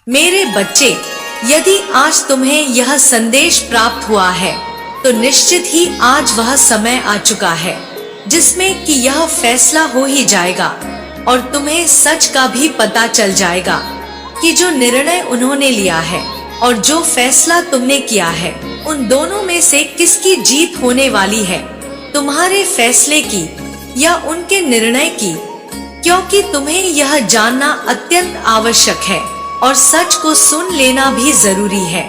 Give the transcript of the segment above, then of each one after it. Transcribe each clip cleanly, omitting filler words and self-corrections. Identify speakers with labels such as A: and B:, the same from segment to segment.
A: मेरे बच्चे, यदि आज तुम्हें यह संदेश प्राप्त हुआ है तो निश्चित ही आज वह समय आ चुका है जिसमें कि यह फैसला हो ही जाएगा और तुम्हें सच का भी पता चल जाएगा कि जो निर्णय उन्होंने लिया है और जो फैसला तुमने किया है, उन दोनों में से किसकी जीत होने वाली है, तुम्हारे फैसले की या उनके निर्णय की। क्योंकि तुम्हें यह जानना अत्यंत आवश्यक है और सच को सुन लेना भी जरूरी है।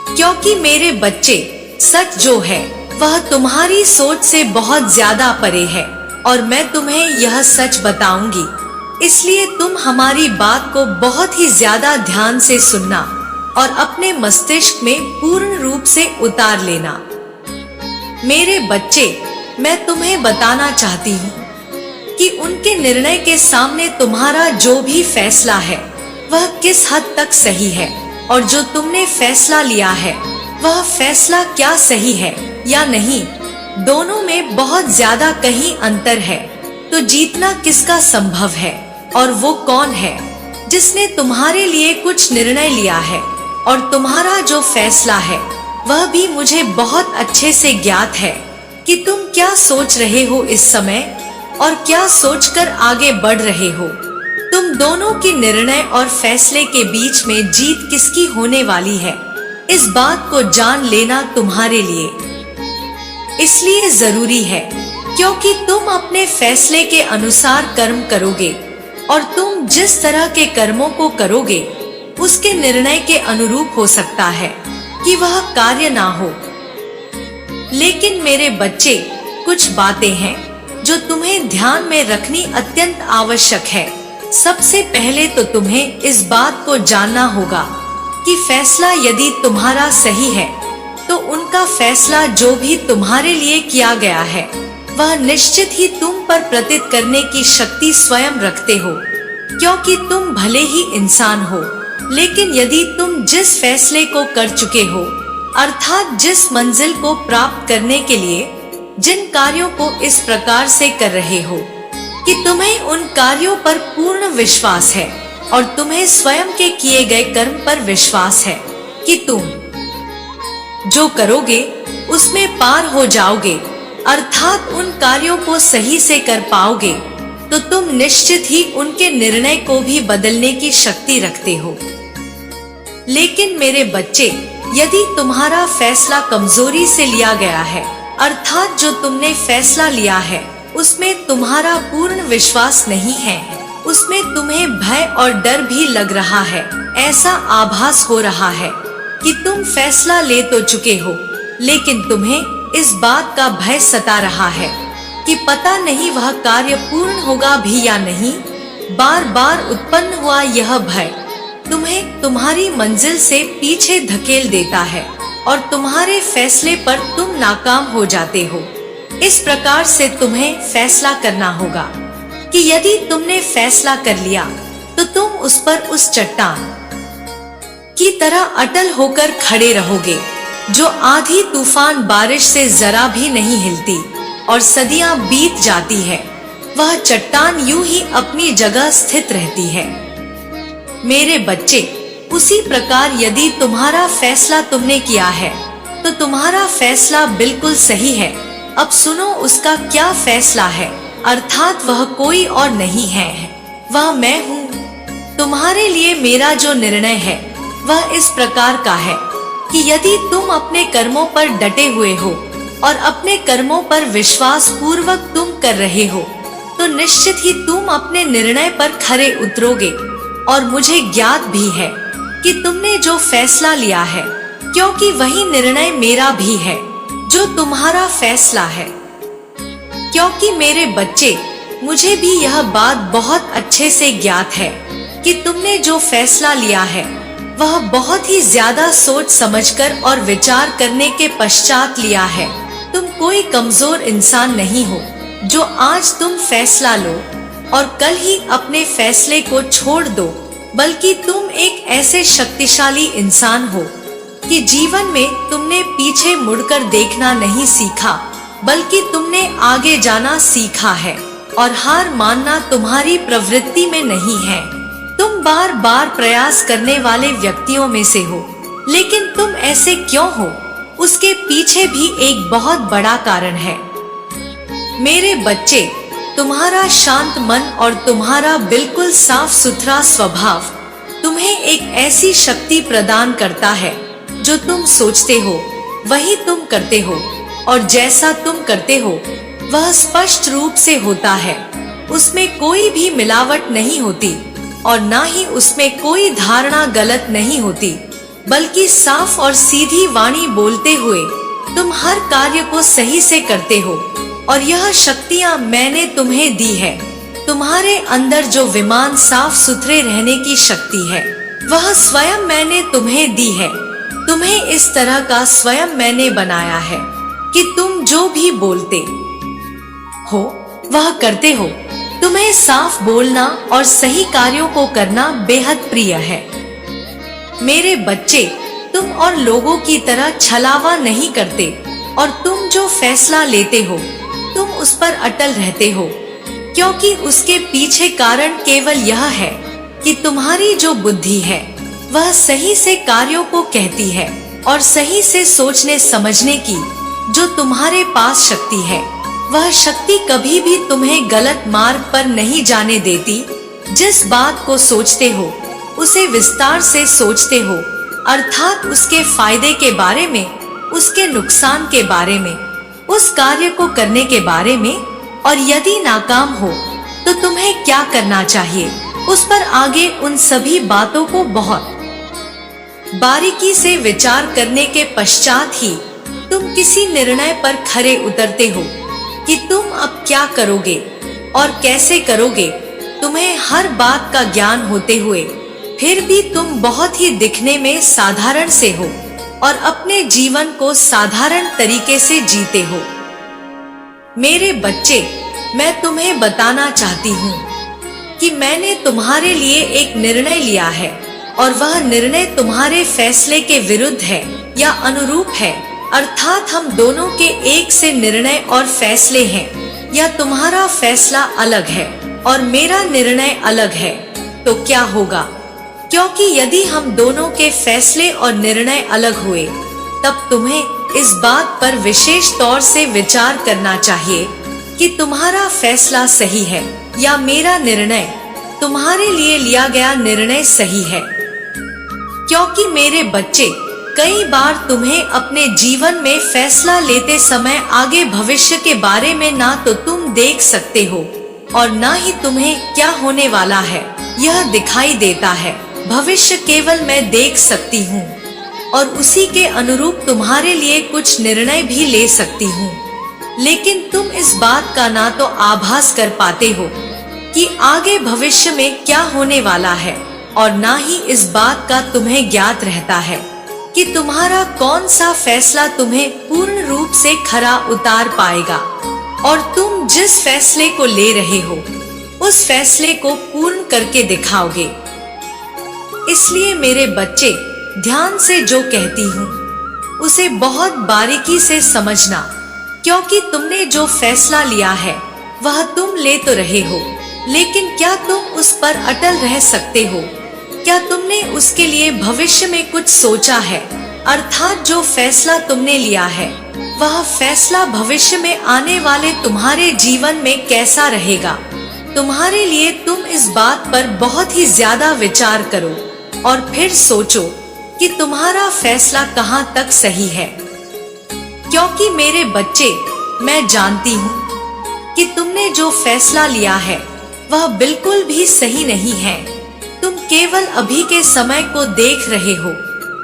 A: क्योंकि मेरे बच्चे, सच जो है वह तुम्हारी सोच से बहुत ज्यादा परे है और मैं तुम्हें यह सच बताऊंगी, इसलिए तुम हमारी बात को बहुत ही ज्यादा ध्यान से सुनना और अपने मस्तिष्क में पूर्ण रूप से उतार लेना। मेरे बच्चे, मैं तुम्हें बताना चाहती हूँ कि उनके निर्णय के सामने तुम्हारा जो भी फैसला है वह किस हद तक सही है और जो तुमने फैसला लिया है वह फैसला क्या सही है या नहीं, दोनों में बहुत ज्यादा कहीं अंतर है। तो जीतना किसका संभव है और वो कौन है जिसने तुम्हारे लिए कुछ निर्णय लिया है, और तुम्हारा जो फैसला है वह भी मुझे बहुत अच्छे से ज्ञात है कि तुम क्या सोच रहे हो इस समय और क्या सोचकर आगे बढ़ रहे हो। तुम दोनों की निर्णय और फैसले के बीच में जीत किसकी होने वाली है, इस बात को जान लेना तुम्हारे लिए इसलिए जरूरी है क्योंकि तुम अपने फैसले के अनुसार कर्म करोगे और तुम जिस तरह के कर्मों को करोगे उसके निर्णय के अनुरूप हो सकता है कि वह कार्य ना हो। लेकिन मेरे बच्चे, कुछ बातें हैं जो तुम्हें ध्यान में रखनी अत्यंत आवश्यक है। सबसे पहले तो तुम्हें इस बात को जानना होगा कि फैसला यदि तुम्हारा सही है तो उनका फैसला जो भी तुम्हारे लिए किया गया है वह निश्चित ही तुम पर प्रतीत करने की शक्ति स्वयं रखते हो। क्योंकि तुम भले ही इंसान हो, लेकिन यदि तुम जिस फैसले को कर चुके हो, अर्थात जिस मंजिल को प्राप्त करने के लिए जिन कार्यों को इस प्रकार से कर रहे हो कि तुम्हें उन कार्यों पर पूर्ण विश्वास है और तुम्हें स्वयं के किए गए कर्म पर विश्वास है कि तुम जो करोगे उसमें पार हो जाओगे, अर्थात उन कार्यों को सही से कर पाओगे, तो तुम निश्चित ही उनके निर्णय को भी बदलने की शक्ति रखते हो। लेकिन मेरे बच्चे, यदि तुम्हारा फैसला कमजोरी से लिया गया है, अर्थात जो तुमने फैसला लिया है उसमें तुम्हारा पूर्ण विश्वास नहीं है, उसमें तुम्हें भय और डर भी लग रहा है, ऐसा आभास हो रहा है कि तुम फैसला ले तो चुके हो लेकिन तुम्हें इस बात का भय सता रहा है कि पता नहीं वह कार्य पूर्ण होगा भी या नहीं। बार बार उत्पन्न हुआ यह भय तुम्हें तुम्हारी मंजिल से पीछे धकेल देता है और तुम्हारे फैसले पर तुम नाकाम हो जाते हो। इस प्रकार से तुम्हें फैसला करना होगा कि यदि तुमने फैसला कर लिया तो तुम उस पर उस चट्टान की तरह अटल होकर खड़े रहोगे जो आंधी तूफान बारिश से जरा भी नहीं हिलती और सदियां बीत जाती है, वह चट्टान यूं ही अपनी जगह स्थित रहती है। मेरे बच्चे, उसी प्रकार यदि तुम्हारा फैसला तुमने किया है तो तुम्हारा फैसला बिल्कुल सही है। अब सुनो उसका क्या फैसला है, अर्थात वह कोई और नहीं है, वह मैं हूँ। तुम्हारे लिए मेरा जो निर्णय है वह इस प्रकार का है कि यदि तुम अपने कर्मों पर डटे हुए हो और अपने कर्मों पर विश्वास पूर्वक तुम कर रहे हो तो निश्चित ही तुम अपने निर्णय पर खरे उतरोगे। और मुझे ज्ञात भी है कि तुमने जो फैसला लिया है, क्योंकि वही निर्णय मेरा भी है जो तुम्हारा फैसला है। क्योंकि मेरे बच्चे, मुझे भी यह बात बहुत अच्छे से ज्ञात है कि तुमने जो फैसला लिया है वह बहुत ही ज्यादा सोच समझकर और विचार करने के पश्चात लिया है। तुम कोई कमजोर इंसान नहीं हो जो आज तुम फैसला लो और कल ही अपने फैसले को छोड़ दो, बल्कि तुम एक ऐसे शक्तिशाली इंसान हो कि जीवन में तुमने पीछे मुड़कर देखना नहीं सीखा, बल्कि तुमने आगे जाना सीखा है और हार मानना तुम्हारी प्रवृत्ति में नहीं है। तुम बार बार प्रयास करने वाले व्यक्तियों में से हो, लेकिन तुम ऐसे क्यों हो, उसके पीछे भी एक बहुत बड़ा कारण है। मेरे बच्चे, तुम्हारा शांत मन और तुम्हारा बिल्कुल साफ सुथरा स्वभाव तुम्हें एक ऐसी शक्ति प्रदान करता है, जो तुम सोचते हो वही तुम करते हो, और जैसा तुम करते हो वह स्पष्ट रूप से होता है। उसमें कोई भी मिलावट नहीं होती और ना ही उसमें कोई धारणा गलत नहीं होती, बल्कि साफ और सीधी वाणी बोलते हुए तुम हर कार्य को सही से करते हो। और यह शक्तियाँ मैंने तुम्हें दी है। तुम्हारे अंदर जो विमान साफ सुथरे रहने की शक्ति है, वह स्वयं मैंने तुम्हें दी है। तुम्हें इस तरह का स्वयं मैंने बनाया है कि तुम जो भी बोलते हो वह करते हो। तुम्हें साफ बोलना और सही कार्यों को करना बेहद प्रिय है। मेरे बच्चे, तुम और लोगों की तरह छलावा नहीं करते, और तुम जो फैसला लेते हो तुम उस पर अटल रहते हो, क्योंकि उसके पीछे कारण केवल यह है कि तुम्हारी जो बुद्धि है वह सही से कार्यों को कहती है, और सही से सोचने समझने की जो तुम्हारे पास शक्ति है, वह शक्ति कभी भी तुम्हें गलत मार्ग पर नहीं जाने देती। जिस बात को सोचते हो उसे विस्तार से सोचते हो, अर्थात उसके फायदे के बारे में, उसके नुकसान के बारे में, उस कार्य को करने के बारे में, और यदि नाकाम हो तो तुम्हें क्या करना चाहिए, उस पर आगे उन सभी बातों को बहुत बारीकी से विचार करने के पश्चात ही तुम किसी निर्णय पर खरे उतरते हो कि तुम अब क्या करोगे और कैसे करोगे। तुम्हें हर बात का ज्ञान होते हुए फिर भी तुम बहुत ही दिखने में साधारण से हो और अपने जीवन को साधारण तरीके से जीते हो। मेरे बच्चे, मैं तुम्हें बताना चाहती हूँ कि मैंने तुम्हारे लिए एक निर्णय लिया है, और वह निर्णय तुम्हारे फैसले के विरुद्ध है या अनुरूप है, अर्थात हम दोनों के एक से निर्णय और फैसले हैं, या तुम्हारा फैसला अलग है और मेरा निर्णय अलग है। तो क्या होगा? क्योंकि यदि हम दोनों के फैसले और निर्णय अलग हुए, तब तुम्हें इस बात पर विशेष तौर से विचार करना चाहिए कि तुम्हारा फैसला सही है या मेरा निर्णय, तुम्हारे लिए लिया गया निर्णय सही है। क्योंकि मेरे बच्चे, कई बार तुम्हें अपने जीवन में फैसला लेते समय आगे भविष्य के बारे में ना तो तुम देख सकते हो और ना ही तुम्हें क्या होने वाला है यह दिखाई देता है। भविष्य केवल मैं देख सकती हूँ और उसी के अनुरूप तुम्हारे लिए कुछ निर्णय भी ले सकती हूँ, लेकिन तुम इस बात का ना तो आभास कर पाते हो कि आगे भविष्य में क्या होने वाला है, और ना ही इस बात का तुम्हें ज्ञात रहता है कि तुम्हारा कौन सा फैसला तुम्हें पूर्ण रूप से खरा उतार पाएगा, और तुम जिस फैसले को ले रहे हो उस फैसले को पूर्ण करके दिखाओगे। इसलिए मेरे बच्चे, ध्यान से जो कहती हूँ उसे बहुत बारीकी से समझना, क्योंकि तुमने जो फैसला लिया है वह तुम ले तो रहे हो, लेकिन क्या तुम उस पर अटल रह सकते हो? क्या तुमने उसके लिए भविष्य में कुछ सोचा है? अर्थात जो फैसला तुमने लिया है वह फैसला भविष्य में आने वाले तुम्हारे जीवन में कैसा रहेगा तुम्हारे लिए। तुम इस बात पर बहुत ही ज्यादा विचार करो और फिर सोचो कि तुम्हारा फैसला कहाँ तक सही है। क्योंकि मेरे बच्चे, मैं जानती हूँ कि तुमने जो फैसला लिया है वह बिल्कुल भी सही नहीं है। तुम केवल अभी के समय को देख रहे हो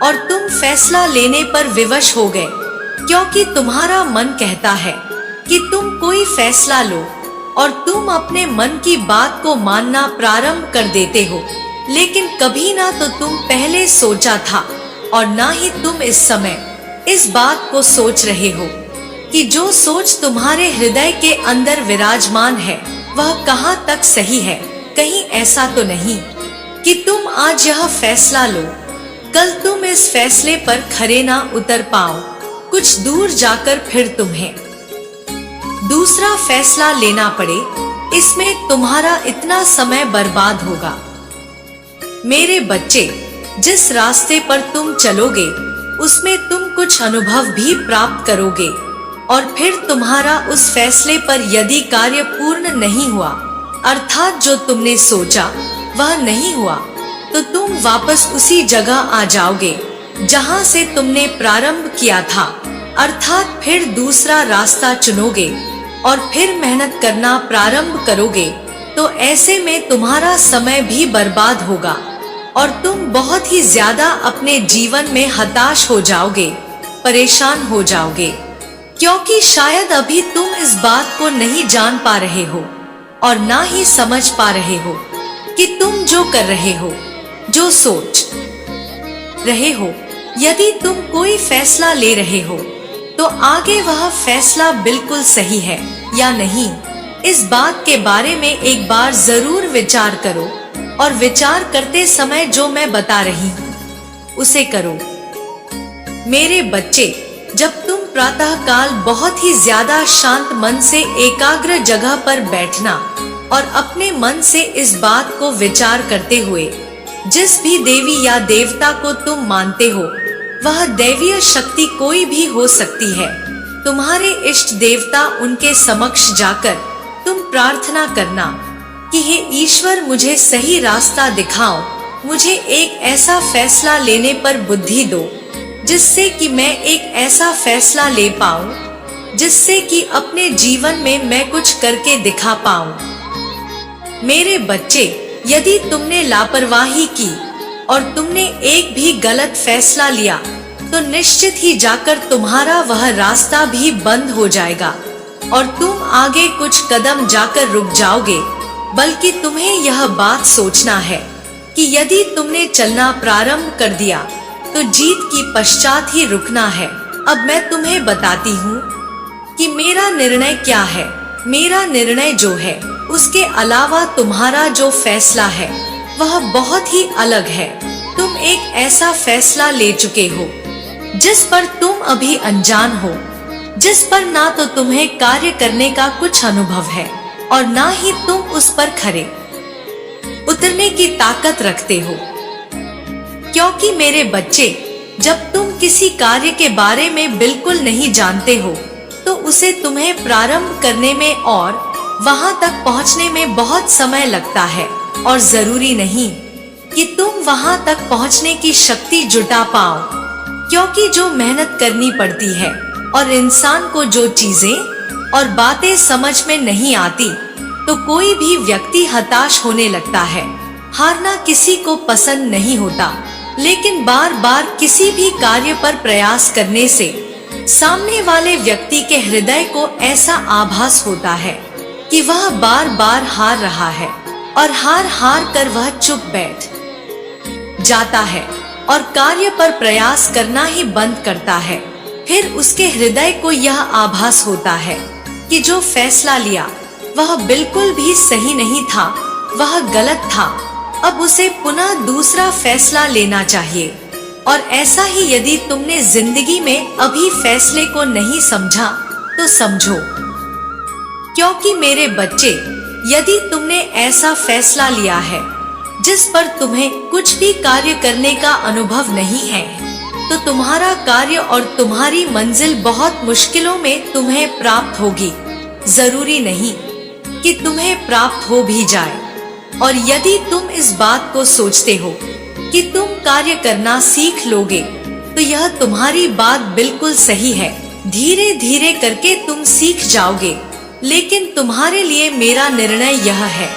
A: और तुम फैसला लेने पर विवश हो गए, क्योंकि तुम्हारा मन कहता है कि तुम कोई फैसला लो और तुम अपने मन की बात को मानना प्रारंभ कर देते हो, लेकिन कभी ना तो तुम पहले सोचा था और ना ही तुम इस समय इस बात को सोच रहे हो कि जो सोच तुम्हारे हृदय के अंदर विराजमान है वह कहाँ तक सही है। कहीं ऐसा तो नहीं कि तुम आज यह फैसला लो, कल तुम इस फैसले पर खरे ना उतर पाओ, कुछ दूर जाकर फिर तुम्हें दूसरा फैसला लेना पड़े, इसमें तुम्हारा इतना समय बर्बाद होगा। मेरे बच्चे, जिस रास्ते पर तुम चलोगे उसमें तुम कुछ अनुभव भी प्राप्त करोगे, और फिर तुम्हारा उस फैसले पर यदि कार्य पूर्ण नहीं हुआ, अर्थात जो तुमने सोचा वह नहीं हुआ, तो तुम वापस उसी जगह आ जाओगे जहां से तुमने प्रारंभ किया था, अर्थात फिर दूसरा रास्ता चुनोगे और फिर मेहनत करना प्रारंभ करोगे। तो ऐसे में तुम्हारा समय भी बर्बाद होगा और तुम बहुत ही ज्यादा अपने जीवन में हताश हो जाओगे, परेशान हो जाओगे, क्योंकि शायद अभी तुम इस बात को नहीं जान पा रहे हो और ना ही समझ पा रहे हो कि तुम जो कर रहे हो, जो सोच रहे हो, यदि तुम कोई फैसला ले रहे हो तो आगे वह फैसला बिल्कुल सही है या नहीं, इस बात के बारे में एक बार जरूर विचार करो और विचार करते समय जो मैं बता रही हूँ उसे करो। मेरे बच्चे, जब तुम प्रातः काल बहुत ही ज्यादा शांत मन से एकाग्र जगह पर बैठना और अपने मन से इस बात को विचार करते हुए जिस भी देवी या देवता को तुम मानते हो, वह दैवीय शक्ति कोई भी हो सकती है, तुम्हारे इष्ट देवता, उनके समक्ष जाकर तुम प्रार्थना करना कि हे ईश्वर, मुझे सही रास्ता दिखाओ, मुझे एक ऐसा फैसला लेने पर बुद्धि दो जिससे कि मैं एक ऐसा फैसला ले पाऊं जिससे कि अपने जीवन में मैं कुछ करके दिखा पाऊं। मेरे बच्चे, यदि तुमने लापरवाही की और तुमने एक भी गलत फैसला लिया तो निश्चित ही जाकर तुम्हारा वह रास्ता भी बंद हो जाएगा और तुम आगे कुछ कदम जाकर रुक जाओगे। बल्कि तुम्हें यह बात सोचना है कि यदि तुमने चलना प्रारंभ कर दिया तो जीत की पश्चात ही रुकना है। अब मैं तुम्हें बताती हूँ कि मेरा निर्णय क्या है। मेरा निर्णय जो है उसके अलावा तुम्हारा जो फैसला है वह बहुत ही अलग है। तुम एक ऐसा फैसला ले चुके हो जिस पर तुम अभी अनजान हो, जिस पर ना तो तुम्हें कार्य करने का कुछ अनुभव है और ना ही तुम उस पर खरे उतरने की ताकत रखते हो। क्योंकि मेरे बच्चे, जब तुम किसी कार्य के बारे में बिल्कुल नहीं जानते हो तो उसे तुम्हें प्रारंभ करने में और वहां तक पहुंचने में बहुत समय लगता है और जरूरी नहीं कि तुम वहां तक पहुंचने की शक्ति जुटा पाओ, क्योंकि जो मेहनत करनी पड़ती है और इंसान को जो चीजें और बातें समझ में नहीं आती तो कोई भी व्यक्ति हताश होने लगता है। हारना किसी को पसंद नहीं होता, लेकिन बार बार किसी भी कार्य पर प्रयास करने से सामने वाले व्यक्ति के हृदय को ऐसा आभास होता है कि वह बार बार हार रहा है और हार हार कर वह चुप बैठ जाता है और कार्य पर प्रयास करना ही बंद करता है। फिर उसके हृदय को यह आभास होता है कि जो फैसला लिया वह बिल्कुल भी सही नहीं था, वह गलत था। अब उसे पुनः दूसरा फैसला लेना चाहिए। और ऐसा ही यदि तुमने जिंदगी में अभी फैसले को नहीं समझा तो समझो, क्योंकि मेरे बच्चे, यदि तुमने ऐसा फैसला लिया है जिस पर तुम्हें कुछ भी कार्य करने का अनुभव नहीं है तो तुम्हारा कार्य और तुम्हारी मंजिल बहुत मुश्किलों में तुम्हें प्राप्त होगी। जरूरी नहीं कि तुम्हें प्राप्त हो भी जाए। और यदि तुम इस बात को सोचते हो कि तुम कार्य करना सीख लोगे तो यह तुम्हारी बात बिल्कुल सही है। धीरे धीरे करके तुम सीख जाओगे, लेकिन तुम्हारे लिए मेरा निर्णय यह है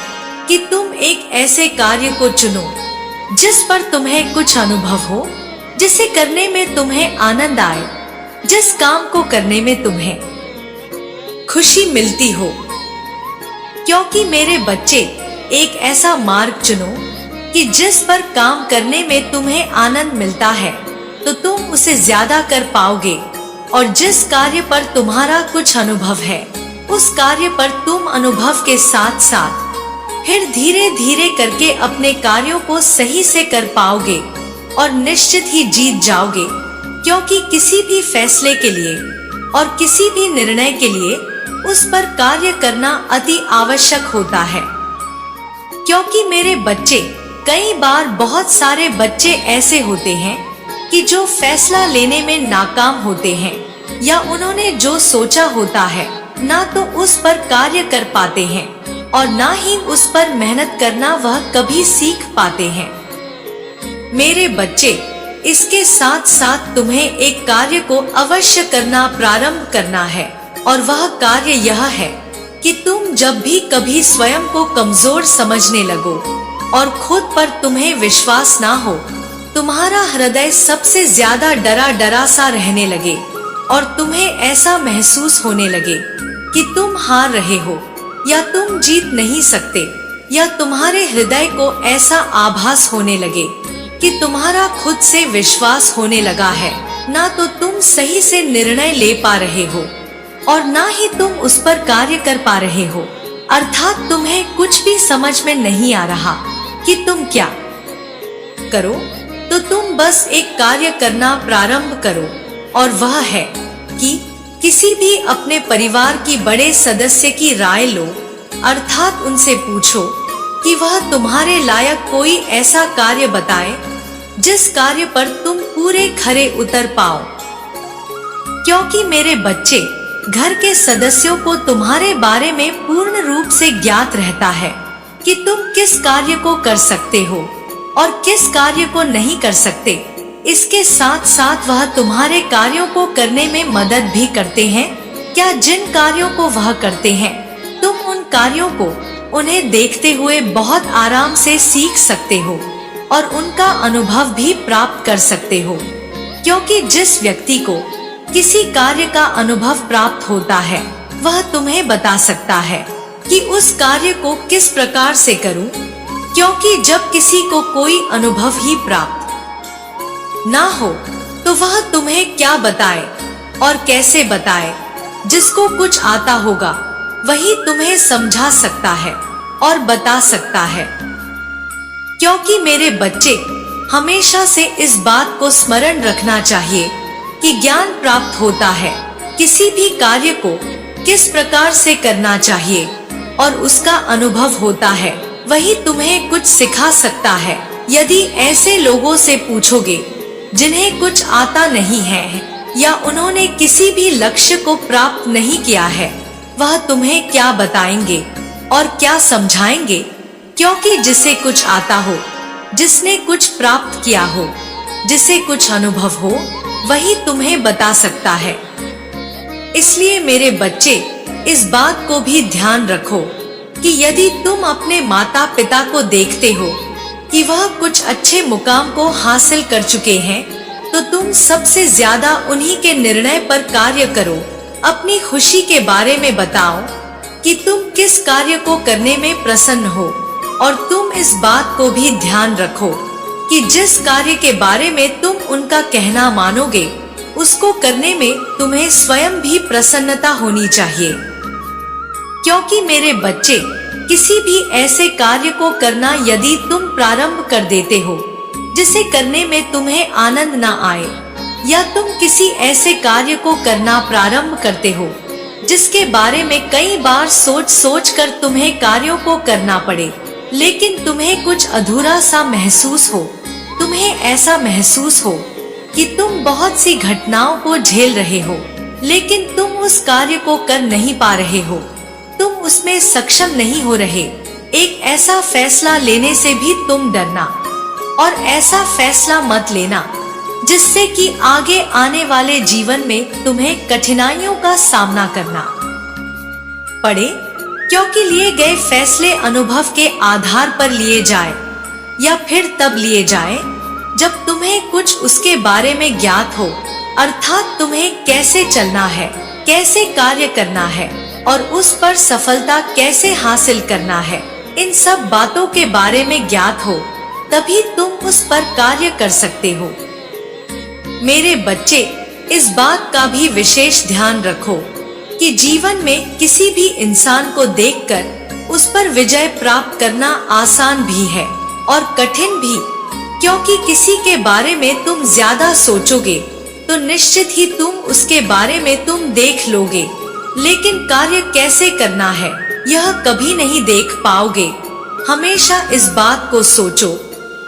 A: कि तुम एक ऐसे कार्य को चुनो जिस पर तुम्हें कुछ अनुभव हो, जिसे करने में तुम्हें आनंद आए, जिस काम को करने में तुम्हें खुशी मिलती हो। क्योंकि मेरे बच्चे, एक ऐसा मार्ग चुनो कि जिस पर काम करने में तुम्हें आनंद मिलता है तो तुम उसे ज्यादा कर पाओगे, और जिस कार्य पर तुम्हारा कुछ अनुभव है उस कार्य पर तुम अनुभव के साथ साथ फिर धीरे धीरे करके अपने कार्यों को सही से कर पाओगे और निश्चित ही जीत जाओगे। क्योंकि किसी भी फैसले के लिए और किसी भी निर्णय के लिए उस पर कार्य करना अति आवश्यक होता है। क्योंकि मेरे बच्चे, कई बार बहुत सारे बच्चे ऐसे होते हैं कि जो फैसला लेने में नाकाम होते हैं या उन्होंने जो सोचा होता है ना तो उस पर कार्य कर पाते हैं और ना ही उस पर मेहनत करना वह कभी सीख पाते हैं। मेरे बच्चे, इसके साथ साथ तुम्हें एक कार्य को अवश्य करना प्रारंभ करना है और वह कार्य यह है कि तुम जब भी कभी स्वयं को कमजोर समझने लगो और खुद पर तुम्हें विश्वास ना हो, तुम्हारा हृदय सबसे ज्यादा डरा डरा सा रहने लगे और तुम्हें ऐसा महसूस होने लगे कि तुम हार रहे हो या तुम जीत नहीं सकते, या तुम्हारे हृदय को ऐसा आभास होने लगे कि तुम्हारा खुद से विश्वास होने लगा है, ना तो तुम सही से निर्णय ले पा रहे हो और ना ही तुम उस पर कार्य कर पा रहे हो, अर्थात तुम्हें कुछ भी समझ में नहीं आ रहा कि तुम क्या करो। तो तुम बस एक कार्य करना प्रारंभ करो और वह है कि किसी भी अपने परिवार की बड़े सदस्य की राय लो, अर्थात उनसे पूछो कि वह तुम्हारे लायक कोई ऐसा कार्य बताए जिस कार्य पर तुम पूरे खरे उतर पाओ। क्योंकि मेरे बच्चे, घर के सदस्यों को तुम्हारे बारे में पूर्ण रूप से ज्ञात रहता है कि तुम किस कार्य को कर सकते हो और किस कार्य को नहीं कर सकते। इसके साथ साथ वह तुम्हारे कार्यों को करने में मदद भी करते हैं। क्या जिन कार्यों को वह करते हैं, तुम उन कार्यों को उन्हें देखते हुए बहुत आराम से सीख सकते हो और उनका अनुभव भी प्राप्त कर सकते हो। क्योंकि जिस व्यक्ति को किसी कार्य का अनुभव प्राप्त होता है, वह तुम्हें बता सकता है कि उस कार्य को किस प्रकार से करूं। क्योंकि जब किसी को कोई अनुभव ही प्राप्त ना हो तो वह तुम्हें क्या बताए और कैसे बताए। जिसको कुछ आता होगा वही तुम्हें समझा सकता है और बता सकता है। क्योंकि मेरे बच्चे, हमेशा से इस बात को स्मरण रखना चाहिए कि ज्ञान प्राप्त होता है किसी भी कार्य को किस प्रकार से करना चाहिए और उसका अनुभव होता है वही तुम्हें कुछ सिखा सकता है। यदि ऐसे लोगों से पूछोगे जिन्हें कुछ आता नहीं है या उन्होंने किसी भी लक्ष्य को प्राप्त नहीं किया है, वह तुम्हें क्या बताएंगे और क्या समझाएंगे। क्योंकि जिसे कुछ आता हो, जिसने कुछ प्राप्त किया हो, जिसे कुछ अनुभव हो, वही तुम्हें बता सकता है। इसलिए मेरे बच्चे, इस बात को भी ध्यान रखो कि यदि तुम अपने माता पिता को देखते हो कि वह कुछ अच्छे मुकाम को हासिल कर चुके हैं, तो तुम सबसे ज्यादा उन्हीं के निर्णय पर कार्य करो। अपनी खुशी के बारे में बताओ कि तुम किस कार्य को करने में प्रसन्न हो और तुम इस बात को भी ध्यान रखो कि जिस कार्य के बारे में तुम उनका कहना मानोगे, उसको करने में तुम्हें स्वयं भी प्रसन्नता होनी चाहिए। क्योंकि मेरे बच्चे, किसी भी ऐसे कार्य को करना यदि तुम प्रारंभ कर देते हो जिसे करने में तुम्हें आनंद ना आए, या तुम किसी ऐसे कार्य को करना प्रारंभ करते हो जिसके बारे में कई बार सोच सोच कर तुम्हें कार्यों को करना पड़े, लेकिन तुम्हें कुछ अधूरा सा महसूस हो, तुम्हें ऐसा महसूस हो कि तुम बहुत सी घटनाओं को झेल रहे हो लेकिन तुम उस कार्य को कर नहीं पा रहे हो, तुम उसमें सक्षम नहीं हो रहे, एक ऐसा फैसला लेने से भी तुम डरना और ऐसा फैसला मत लेना जिससे कि आगे आने वाले जीवन में तुम्हें कठिनाइयों का सामना करना पड़े। क्योंकि लिए गए फैसले अनुभव के आधार पर लिए जाए या फिर तब लिए जाए जब तुम्हें कुछ उसके बारे में ज्ञात हो, अर्थात तुम्हें कैसे चलना है, कैसे कार्य करना है और उस पर सफलता कैसे हासिल करना है, इन सब बातों के बारे में ज्ञात हो, तभी तुम उस पर कार्य कर सकते हो। मेरे बच्चे, इस बात का भी विशेष ध्यान रखो कि जीवन में किसी भी इंसान को देखकर उस पर विजय प्राप्त करना आसान भी है और कठिन भी। क्योंकि किसी के बारे में तुम ज्यादा सोचोगे तो निश्चित ही तुम उसके बारे में तुम देख लोगे, लेकिन कार्य कैसे करना है यह कभी नहीं देख पाओगे। हमेशा इस बात को सोचो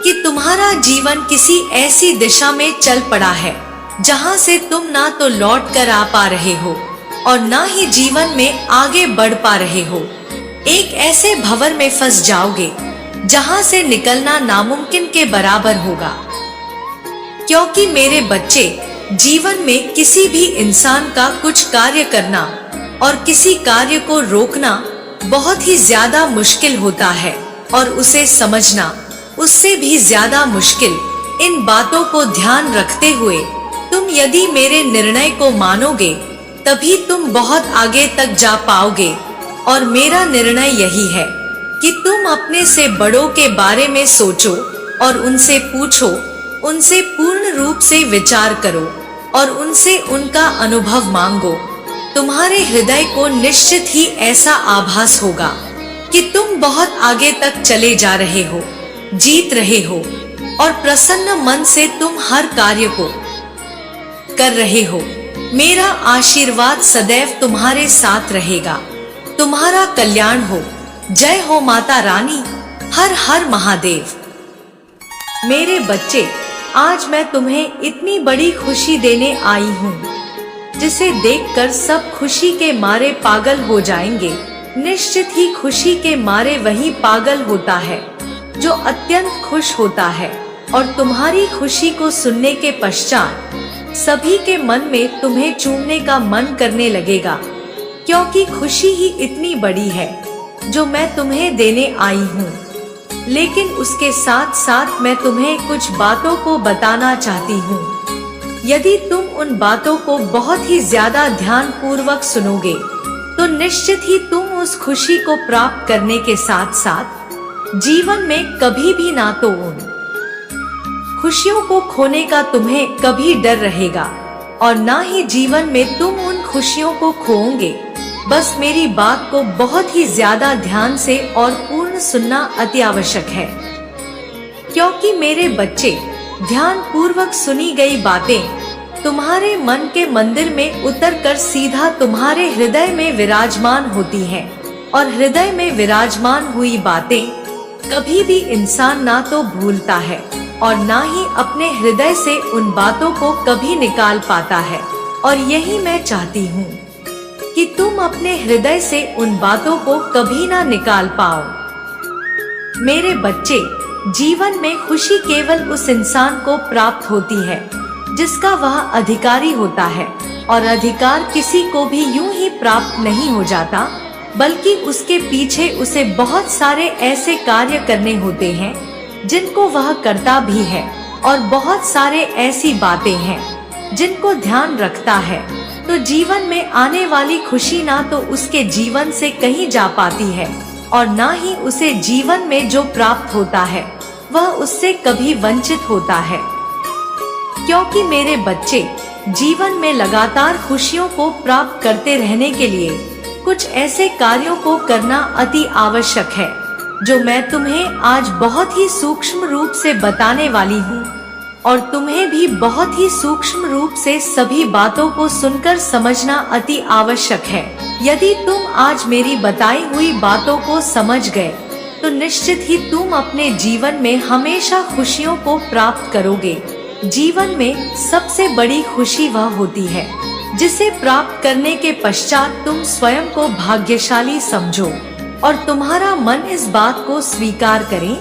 A: कि तुम्हारा जीवन किसी ऐसी दिशा में चल पड़ा है जहां से तुम ना तो लौट कर आ पा रहे हो और ना ही जीवन में आगे बढ़ पा रहे हो। एक ऐसे भंवर में फंस जाओगे जहां से निकलना नामुमकिन के बराबर होगा। क्योंकि मेरे बच्चे, जीवन में किसी भी इंसान का कुछ कार्य करना और किसी कार्य को रोकना बहुत ही ज्यादा मुश्किल होता है और उसे समझना उससे भी ज्यादा मुश्किल। इन बातों को ध्यान रखते हुए तुम यदि मेरे निर्णय को मानोगे तभी तुम बहुत आगे तक जा पाओगे। और मेरा निर्णय यही है कि तुम अपने से बड़ों के बारे में सोचो और उनसे पूछो, उनसे पूर्ण रूप से विचार करो और उनसे उनका अनुभव मांगो। तुम्हारे हृदय को निश्चित ही ऐसा आभास होगा कि तुम बहुत आगे तक चले जा रहे हो, जीत रहे हो और प्रसन्न मन से तुम हर कार्य को कर रहे हो। मेरा आशीर्वाद सदैव तुम्हारे साथ रहेगा। तुम्हारा कल्याण हो। जय हो माता रानी। हर हर महादेव। मेरे बच्चे, आज मैं तुम्हें इतनी बड़ी खुशी देने आई हूँ जिसे देखकर सब खुशी के मारे पागल हो जाएंगे। निश्चित ही खुशी के मारे वही पागल होता है जो अत्यंत खुश होता है। और तुम्हारी खुशी को सुनने के पश्चात सभी के मन में तुम्हें चूमने का मन करने लगेगा, क्योंकि खुशी ही इतनी बड़ी है जो मैं तुम्हें देने आई हूँ। लेकिन उसके साथ साथ मैं तुम्हें कुछ बातों को बताना चाहती हूँ। यदि तुम उन बातों को बहुत ही ज्यादा ध्यान पूर्वक सुनोगे तो निश्चित ही तुम उस खुशी को प्राप्त करने के साथ साथ जीवन में कभी भी ना तो उन खुशियों को खोने का तुम्हें कभी डर रहेगा और ना ही जीवन में तुम उन खुशियों को खोओगे। बस मेरी बात को बहुत ही ज्यादा ध्यान से और पूर्ण सुनना अति आवश्यक है, क्योंकि मेरे बच्चे, ध्यान पूर्वक सुनी गई बातें तुम्हारे मन के मंदिर में उतरकर सीधा तुम्हारे हृदय में विराजमान होती हैं। और हृदय में विराजमान हुई बातें कभी भी इंसान ना तो भूलता है और ना ही अपने हृदय से उन बातों को कभी निकाल पाता है। और यही मैं चाहती हूँ कि तुम अपने हृदय से उन बातों को कभी ना निकाल पाओ। मेरे बच्चे, जीवन में खुशी केवल उस इंसान को प्राप्त होती है जिसका वह अधिकारी होता है। और अधिकार किसी को भी यूं ही प्राप्त नहीं हो जाता, बल्कि उसके पीछे उसे बहुत सारे ऐसे कार्य करने होते हैं जिनको वह करता भी है और बहुत सारे ऐसी बातें हैं जिनको ध्यान रखता है। तो जीवन में आने वाली खुशी ना तो उसके जीवन से कहीं जा पाती है और ना ही उसे जीवन में जो प्राप्त होता है वह उससे कभी वंचित होता है। क्योंकि मेरे बच्चे, जीवन में लगातार खुशियों को प्राप्त करते रहने के लिए कुछ ऐसे कार्यों को करना अति आवश्यक है जो मैं तुम्हें आज बहुत ही सूक्ष्म रूप से बताने वाली हूँ। और तुम्हें भी बहुत ही सूक्ष्म रूप से सभी बातों को सुनकर समझना अति आवश्यक है। यदि तुम आज मेरी बताई हुई बातों को समझ गए तो निश्चित ही तुम अपने जीवन में हमेशा खुशियों को प्राप्त करोगे। जीवन में सबसे बड़ी खुशी वह होती है जिसे प्राप्त करने के पश्चात तुम स्वयं को भाग्यशाली समझो और तुम्हारा मन इस बात को स्वीकार करे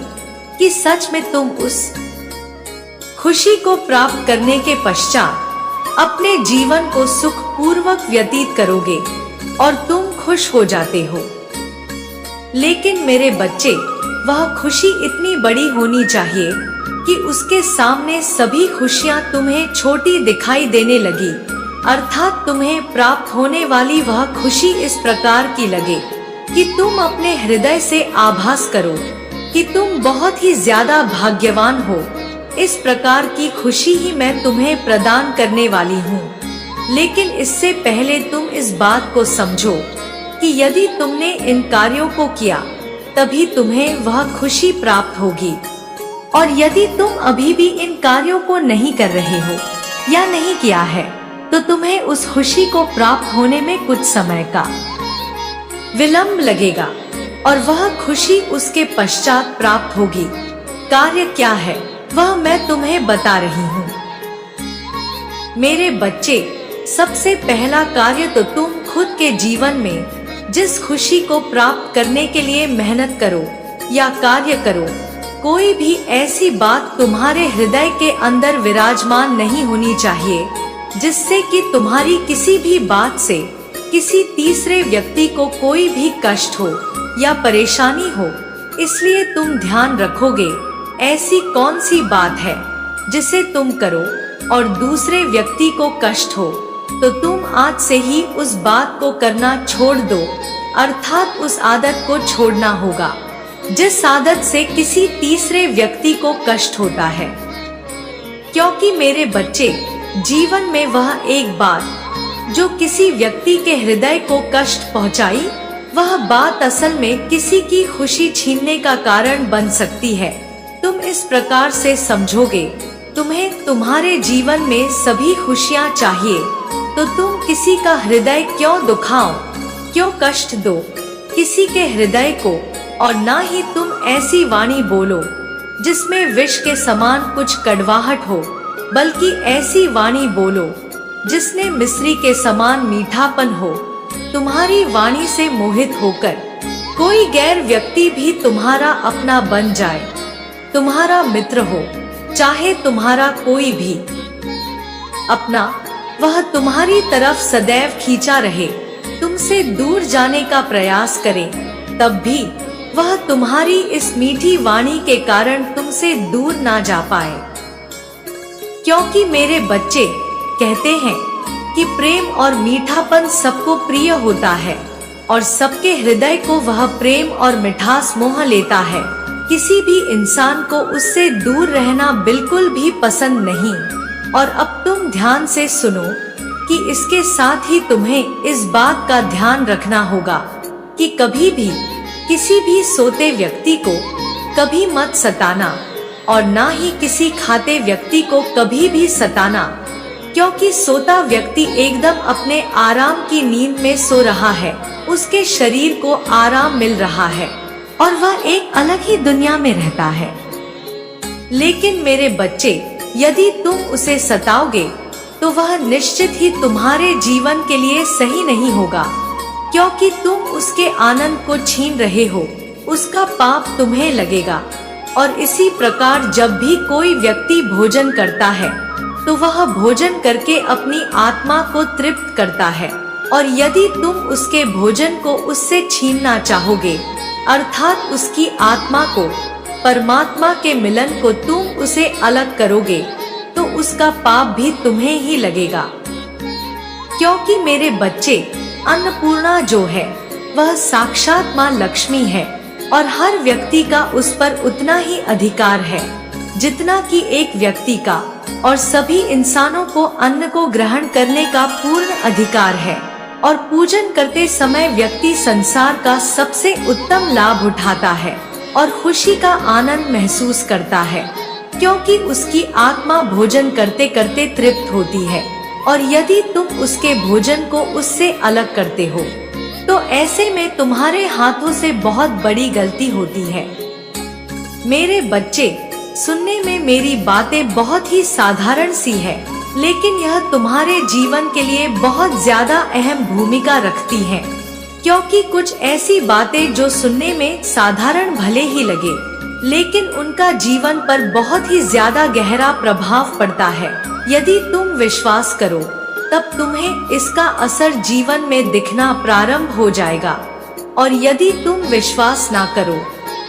A: कि सच में तुम उस खुशी को प्राप्त करने के पश्चात अपने जीवन को सुख पूर्वक व्यतीत करोगे और तुम खुश हो जाते हो। लेकिन मेरे बच्चे, वह खुशी इतनी बड़ी होनी चाहिए कि उसके सामने सभी खुशियां तुम्हें छोटी दिखाई देने लगी। अर्थात तुम्हें प्राप्त होने वाली वह खुशी इस प्रकार की लगे कि तुम अपने हृदय से आभास करो कि तुम बहुत ही ज्यादा भाग्यवान हो। इस प्रकार की खुशी ही मैं तुम्हें प्रदान करने वाली हूँ। लेकिन इससे पहले तुम इस बात को समझो कि यदि तुमने इन कार्यों को किया तभी तुम्हें वह खुशी प्राप्त होगी। और यदि तुम अभी भी इन कार्यों को नहीं कर रहे हो या नहीं किया है तो तुम्हें उस खुशी को प्राप्त होने में कुछ समय का विलंब लगेगा और वह खुशी उसके पश्चात प्राप्त होगी। कार्य क्या है वह मैं तुम्हें बता रही हूँ। मेरे बच्चे, सबसे पहला कार्य तो तुम खुद के जीवन में जिस खुशी को प्राप्त करने के लिए मेहनत करो या कार्य करो, कोई भी ऐसी बात तुम्हारे हृदय के अंदर विराजमान नहीं होनी चाहिए जिससे कि तुम्हारी किसी भी बात से किसी तीसरे व्यक्ति को कोई भी कष्ट हो या परेशानी हो। इसलिए तुम ध्यान रखोगे ऐसी कौन सी बात है जिसे तुम करो और दूसरे व्यक्ति को कष्ट हो, तो तुम आज से ही उस बात को करना छोड़ दो, अर्थात उस आदत को छोड़ना होगा जिस आदत से किसी तीसरे व्यक्ति को कष्ट होता है। क्योंकि मेरे बच्चे, जीवन में वह एक बात जो किसी व्यक्ति के हृदय को कष्ट पहुंचाई, वह बात असल में किसी की खुशी छीनने का कारण बन सकती है। तुम इस प्रकार से समझोगे, तुम्हें तुम्हारे जीवन में सभी खुशियाँ चाहिए, तो तुम किसी का हृदय क्यों दुखाओ, क्यों कष्ट दो किसी के हृदय को, और ना ही तुम ऐसी वाणी बोलो जिसमें विष के समान कुछ कड़वाहट हो, बल्कि ऐसी वाणी बोलो जिसने मिश्री के समान मीठापन हो। तुम्हारी वाणी से मोहित होकर कोई गैर व्यक्ति भी तुम्हारा अपना बन जाए, तुम्हारा मित्र हो, चाहे तुम्हारा कोई भी अपना, वह तुम्हारी तरफ सदैव खींचा रहे, तुमसे दूर जाने का प्रयास करे, तब भी वह तुम्हारी इस मीठी वाणी के कारण तुमसे दूर ना जा पाए। क्योंकि मेरे बच्चे, कहते हैं कि प्रेम और मीठापन सबको प्रिय होता है और सबके हृदय को वह प्रेम और मिठास मोह लेता है। किसी भी इंसान को उससे दूर रहना बिल्कुल भी पसंद नहीं। और अब तुम ध्यान से सुनो कि इसके साथ ही तुम्हें इस बात का ध्यान रखना होगा कि कभी भी किसी भी सोते व्यक्ति को कभी मत सताना और ना ही किसी खाते व्यक्ति को कभी भी सताना, क्योंकि सोता व्यक्ति एकदम अपने आराम की नींद में सो रहा है, उसके शरीर को आराम मिल रहा है और वह एक अलग ही दुनिया में रहता है। लेकिन मेरे बच्चे, यदि तुम उसे सताओगे तो वह निश्चित ही तुम्हारे जीवन के लिए सही नहीं होगा, क्योंकि तुम उसके आनंद को छीन रहे हो, उसका पाप तुम्हें लगेगा। और इसी प्रकार जब भी कोई व्यक्ति भोजन करता है तो वह भोजन करके अपनी आत्मा को तृप्त करता है, और यदि तुम उसके भोजन को उससे छीनना चाहोगे, अर्थात उसकी आत्मा को, परमात्मा के मिलन को तुम उसे अलग करोगे, तो उसका पाप भी तुम्हें ही लगेगा। क्योंकि मेरे बच्चे, अन्नपूर्णा जो है वह साक्षात माँ लक्ष्मी है और हर व्यक्ति का उस पर उतना ही अधिकार है जितना कि एक व्यक्ति का, और सभी इंसानों को अन्न को ग्रहण करने का पूर्ण अधिकार है। और पूजन करते समय व्यक्ति संसार का सबसे उत्तम लाभ उठाता है और खुशी का आनंद महसूस करता है, क्योंकि उसकी आत्मा भोजन करते करते तृप्त होती है। और यदि तुम उसके भोजन को उससे अलग करते हो तो ऐसे में तुम्हारे हाथों से बहुत बड़ी गलती होती है। मेरे बच्चे, सुनने में मेरी बातें बहुत ही साधारण सी है, लेकिन यह तुम्हारे जीवन के लिए बहुत ज्यादा अहम भूमिका रखती हैं, क्योंकि कुछ ऐसी बातें जो सुनने में साधारण भले ही लगे, लेकिन उनका जीवन पर बहुत ही ज्यादा गहरा प्रभाव पड़ता है। यदि तुम विश्वास करो तब तुम्हें इसका असर जीवन में दिखना प्रारंभ हो जाएगा, और यदि तुम विश्वास ना करो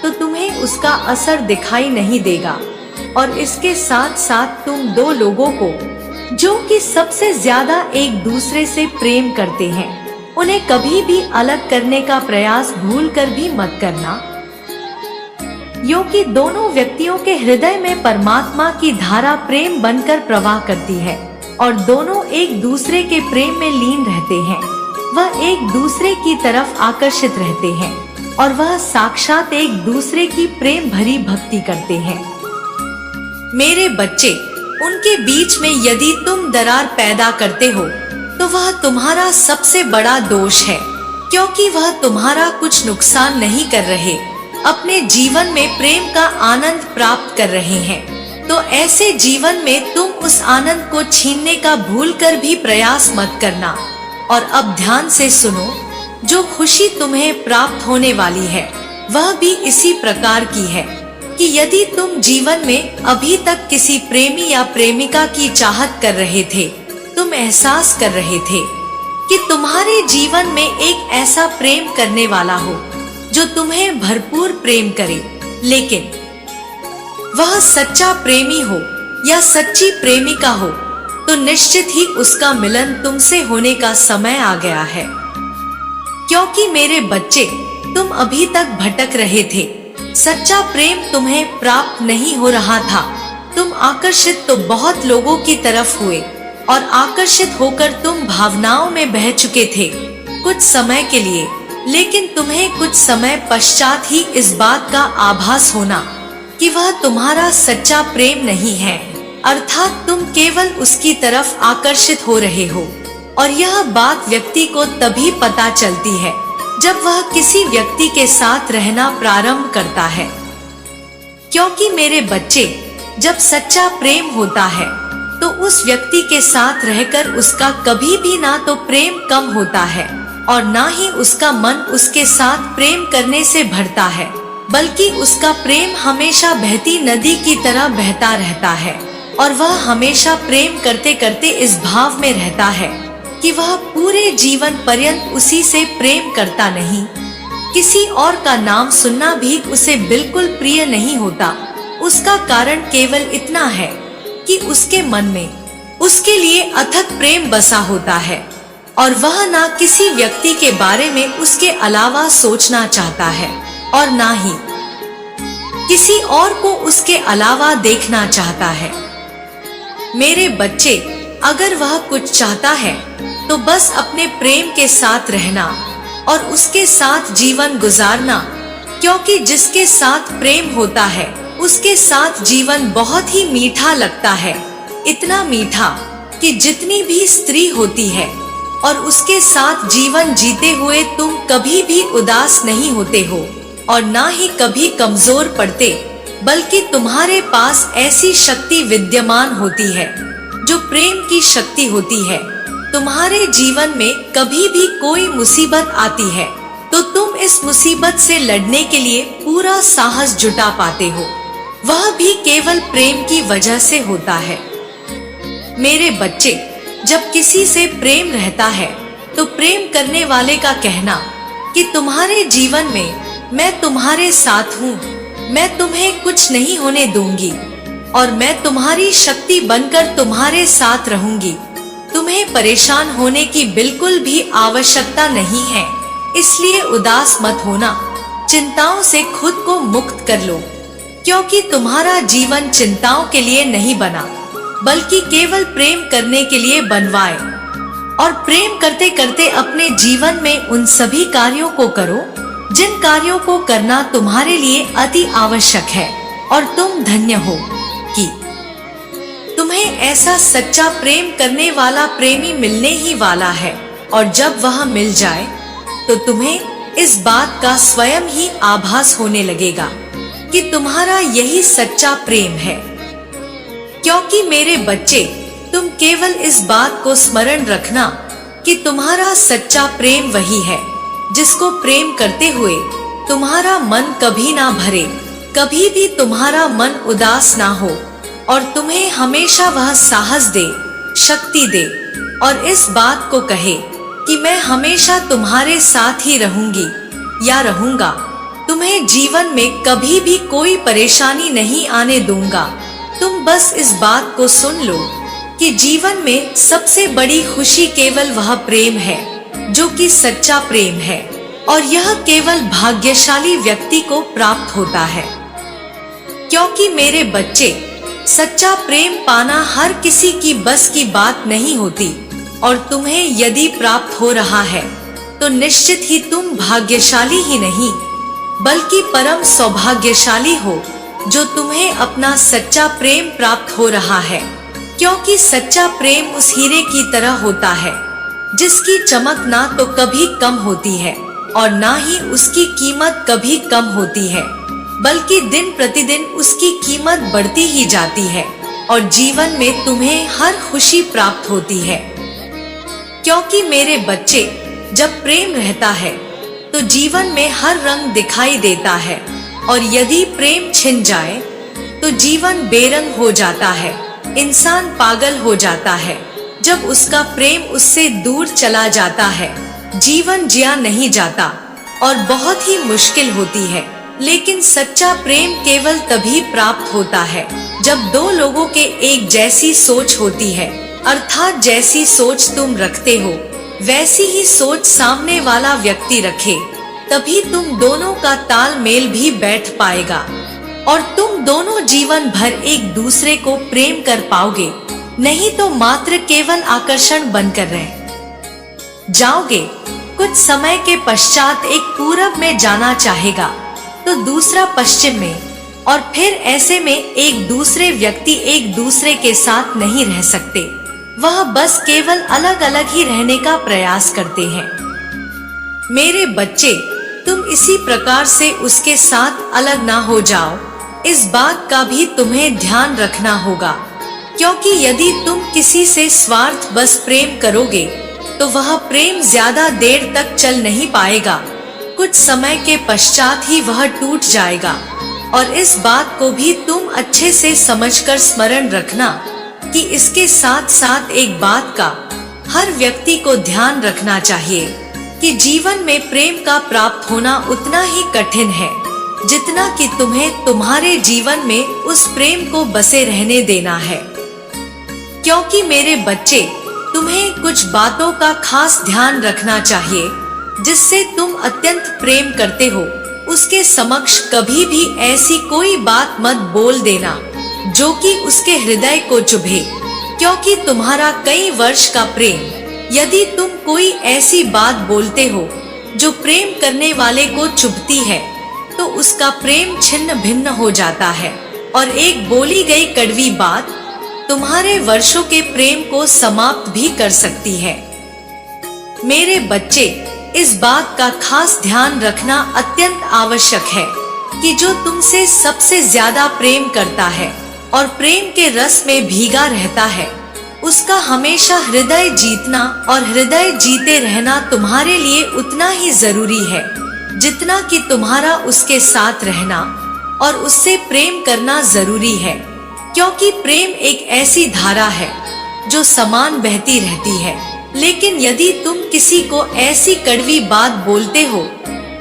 A: तो तुम्हें उसका असर दिखाई नहीं देगा। और इसके साथ साथ तुम दो लोगों को जो कि सबसे ज्यादा एक दूसरे से प्रेम करते हैं, उन्हें कभी भी अलग करने का प्रयास भूल कर भी मत करना, क्योंकि दोनों व्यक्तियों के हृदय में परमात्मा की धारा प्रेम बनकर प्रवाह करती है और दोनों एक दूसरे के प्रेम में लीन रहते हैं। वह एक दूसरे की तरफ आकर्षित रहते हैं और वह साक्षात एक दूसरे की प्रेम भरी भक्ति करते हैं। मेरे बच्चे, उनके बीच में यदि तुम दरार पैदा करते हो तो वह तुम्हारा सबसे बड़ा दोष है, क्योंकि वह तुम्हारा कुछ नुकसान नहीं कर रहे, अपने जीवन में प्रेम का आनंद प्राप्त कर रहे हैं, तो ऐसे जीवन में तुम उस आनंद को छीनने का भूलकर भी प्रयास मत करना। और अब ध्यान से सुनो, जो खुशी तुम्हें प्राप्त होने वाली है वह भी इसी प्रकार की है कि यदि तुम जीवन में अभी तक किसी प्रेमी या प्रेमिका की चाहत कर रहे थे, तुम एहसास कर रहे थे कि तुम्हारे जीवन में एक ऐसा प्रेम करने वाला हो जो तुम्हें भरपूर प्रेम करे, लेकिन वह सच्चा प्रेमी हो या सच्ची प्रेमिका हो, तो निश्चित ही उसका मिलन तुमसे होने का समय आ गया है। क्योंकि मेरे बच्चे, तुम अभी तक भटक रहे थे, सच्चा प्रेम तुम्हें प्राप्त नहीं हो रहा था। तुम आकर्षित तो बहुत लोगों की तरफ हुए और आकर्षित होकर तुम भावनाओं में बह चुके थे कुछ समय के लिए, लेकिन तुम्हें कुछ समय पश्चात ही इस बात का आभास होना कि वह तुम्हारा सच्चा प्रेम नहीं है, अर्थात तुम केवल उसकी तरफ आकर्षित हो रहे हो। और यह बात व्यक्ति को तभी पता चलती है जब वह किसी व्यक्ति के साथ रहना प्रारंभ करता है। क्योंकि मेरे बच्चे, जब सच्चा प्रेम होता है तो उस व्यक्ति के साथ रहकर उसका कभी भी ना तो प्रेम कम होता है और ना ही उसका मन उसके साथ प्रेम करने से भरता है, बल्कि उसका प्रेम हमेशा बहती नदी की तरह बहता रहता है। और वह हमेशा प्रेम करते करते इस भाव में रहता है कि वह पूरे जीवन पर्यंत उसी से प्रेम करता नहीं। किसी और का नाम सुनना भी उसे बिल्कुल प्रिय नहीं होता। उसका कारण केवल इतना है कि उसके मन में उसके लिए अथक प्रेम बसा होता है और वह ना किसी व्यक्ति के बारे में उसके अलावा सोचना चाहता है और ना ही किसी और को उसके अलावा देखना चाहता है। मेरे बच्चे, अगर वह कुछ चाहता है तो बस अपने प्रेम के साथ रहना और उसके साथ जीवन गुजारना, क्योंकि जिसके साथ प्रेम होता है उसके साथ जीवन बहुत ही मीठा लगता है। इतना मीठा कि जितनी भी स्त्री होती है और उसके साथ जीवन जीते हुए तुम कभी भी उदास नहीं होते हो और ना ही कभी कमजोर पड़ते, बल्कि तुम्हारे पास ऐसी शक्ति विद्यमान होती है जो प्रेम की शक्ति होती है। तुम्हारे जीवन में कभी भी कोई मुसीबत आती है तो तुम इस मुसीबत से लड़ने के लिए पूरा साहस जुटा पाते हो, वह भी केवल प्रेम की वजह से होता है। मेरे बच्चे, जब किसी से प्रेम रहता है तो प्रेम करने वाले का कहना कि तुम्हारे जीवन में मैं तुम्हारे साथ हूँ, मैं तुम्हें कुछ नहीं होने दूंगी और मैं तुम्हारी शक्ति बनकर तुम्हारे साथ रहूंगी, तुम्हें परेशान होने की बिल्कुल भी आवश्यकता नहीं है, इसलिए उदास मत होना, चिंताओं से खुद को मुक्त कर लो, क्योंकि तुम्हारा जीवन चिंताओं के लिए नहीं बना, बल्कि केवल प्रेम करने के लिए बनवाए। और प्रेम करते करते अपने जीवन में उन सभी कार्यों को करो जिन कार्यों को करना तुम्हारे लिए अति आवश्यक है, और तुम धन्य हो कि तुम्हें ऐसा सच्चा प्रेम करने वाला प्रेमी मिलने ही वाला है। और जब वह मिल जाए तो तुम्हें इस बात का स्वयं ही आभास होने लगेगा कि तुम्हारा यही सच्चा प्रेम है। क्योंकि मेरे बच्चे, तुम केवल इस बात को स्मरण रखना कि तुम्हारा सच्चा प्रेम वही है जिसको प्रेम करते हुए तुम्हारा मन कभी ना भरे, कभी भी तुम्हारा मन उदास ना हो और तुम्हें हमेशा वह साहस दे, शक्ति दे और इस बात को कहे कि मैं हमेशा तुम्हारे साथ ही रहूंगी या रहूंगा, तुम्हें जीवन में कभी भी कोई परेशानी नहीं आने दूंगा। तुम बस इस बात को सुन लो कि जीवन में सबसे बड़ी खुशी केवल वह प्रेम है जो कि सच्चा प्रेम है, और यह केवल भाग्यशाली व्यक्ति को प्राप्त होता है। क्योंकि मेरे बच्चे, सच्चा प्रेम पाना हर किसी की बस की बात नहीं होती, और तुम्हें यदि प्राप्त हो रहा है तो निश्चित ही तुम भाग्यशाली ही नहीं बल्कि परम सौभाग्यशाली हो जो तुम्हें अपना सच्चा प्रेम प्राप्त हो रहा है। क्योंकि सच्चा प्रेम उस हीरे की तरह होता है जिसकी चमक ना तो कभी कम होती है और ना ही उसकी कीमत कभी कम होती है, बल्कि दिन प्रतिदिन उसकी कीमत बढ़ती ही जाती है और जीवन में तुम्हें हर खुशी प्राप्त होती है। क्योंकि मेरे बच्चे, जब प्रेम रहता है तो जीवन में हर रंग दिखाई देता है, और यदि प्रेम छिन जाए तो जीवन बेरंग हो जाता है। इंसान पागल हो जाता है जब उसका प्रेम उससे दूर चला जाता है। जीवन जिया नहीं जाता और बहुत ही मुश्किल होती है। लेकिन सच्चा प्रेम केवल तभी प्राप्त होता है जब दो लोगों के एक जैसी सोच होती है, अर्थात जैसी सोच तुम रखते हो वैसी ही सोच सामने वाला व्यक्ति रखे। तभी तुम दोनों का तालमेल भी बैठ पाएगा और तुम दोनों जीवन भर एक दूसरे को प्रेम कर पाओगे, नहीं तो मात्र केवल आकर्षण बनकर रह जाओगे। कुछ समय के पश्चात एक पूरब में जाना चाहेगा तो दूसरा पश्चिम में, और फिर ऐसे में एक दूसरे व्यक्ति एक दूसरे के साथ नहीं रह सकते। वह बस केवल अलग अलग ही रहने का प्रयास करते हैं। मेरे बच्चे, तुम इसी प्रकार से उसके साथ अलग ना हो जाओ, इस बात का भी तुम्हें ध्यान रखना होगा। क्योंकि यदि तुम किसी से स्वार्थ बस प्रेम करोगे तो वह प्रेम ज्यादा देर तक चल नहीं पाएगा। कुछ समय के पश्चात ही वह टूट जाएगा। और इस बात को भी तुम अच्छे से समझकर स्मरण रखना कि इसके साथ साथ एक बात का हर व्यक्ति को ध्यान रखना चाहिए कि जीवन में प्रेम का प्राप्त होना उतना ही कठिन है जितना कि तुम्हें तुम्हारे जीवन में उस प्रेम को बसे रहने देना है। क्योंकि मेरे बच्चे, तुम्हें कुछ बातों का खास ध्यान रखना चाहिए। जिससे तुम अत्यंत प्रेम करते हो उसके समक्ष कभी भी ऐसी कोई बात मत बोल देना जो कि उसके हृदय को चुभे। क्योंकि तुम्हारा कई वर्ष का प्रेम, यदि तुम कोई ऐसी बात बोलते हो जो प्रेम करने वाले को चुभती है तो उसका प्रेम छिन्न भिन्न हो जाता है, और एक बोली गई कड़वी बात तुम्हारे वर्षों के प्रेम को समाप्त भी कर सकती है। मेरे बच्चे, इस बात का खास ध्यान रखना अत्यंत आवश्यक है कि जो तुमसे सबसे ज्यादा प्रेम करता है और प्रेम के रस में भीगा रहता है, उसका हमेशा हृदय जीतना और हृदय जीते रहना तुम्हारे लिए उतना ही जरूरी है जितना कि तुम्हारा उसके साथ रहना और उससे प्रेम करना जरूरी है। क्योंकि प्रेम एक ऐसी धारा है जो समान बहती रहती है। लेकिन यदि तुम किसी को ऐसी कड़वी बात बोलते हो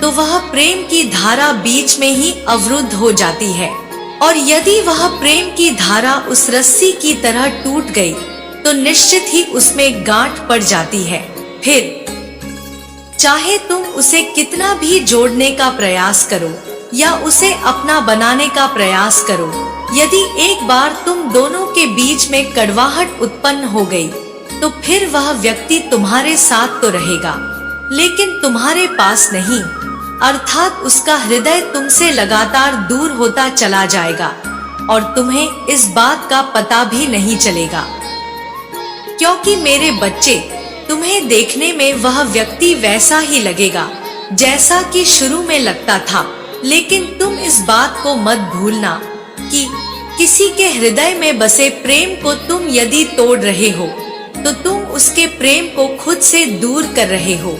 A: तो वह प्रेम की धारा बीच में ही अवरुद्ध हो जाती है, और यदि वह प्रेम की धारा उस रस्सी की तरह टूट गई तो निश्चित ही उसमें गांठ पड़ जाती है। फिर चाहे तुम उसे कितना भी जोड़ने का प्रयास करो या उसे अपना बनाने का प्रयास करो, यदि एक बार तुम दोनों के बीच में कड़वाहट उत्पन्न हो गई तो फिर वह व्यक्ति तुम्हारे साथ तो रहेगा लेकिन तुम्हारे पास नहीं, अर्थात उसका हृदय तुमसे लगातार दूर होता चला जाएगा और तुम्हें इस बात का पता भी नहीं चलेगा। क्योंकि मेरे बच्चे, तुम्हें देखने में वह व्यक्ति वैसा ही लगेगा जैसा कि शुरू में लगता था। लेकिन तुम इस बात को मत भूलना कि किसी के हृदय में बसे प्रेम को तुम यदि तोड़ रहे हो तो तुम उसके प्रेम को खुद से दूर कर रहे हो,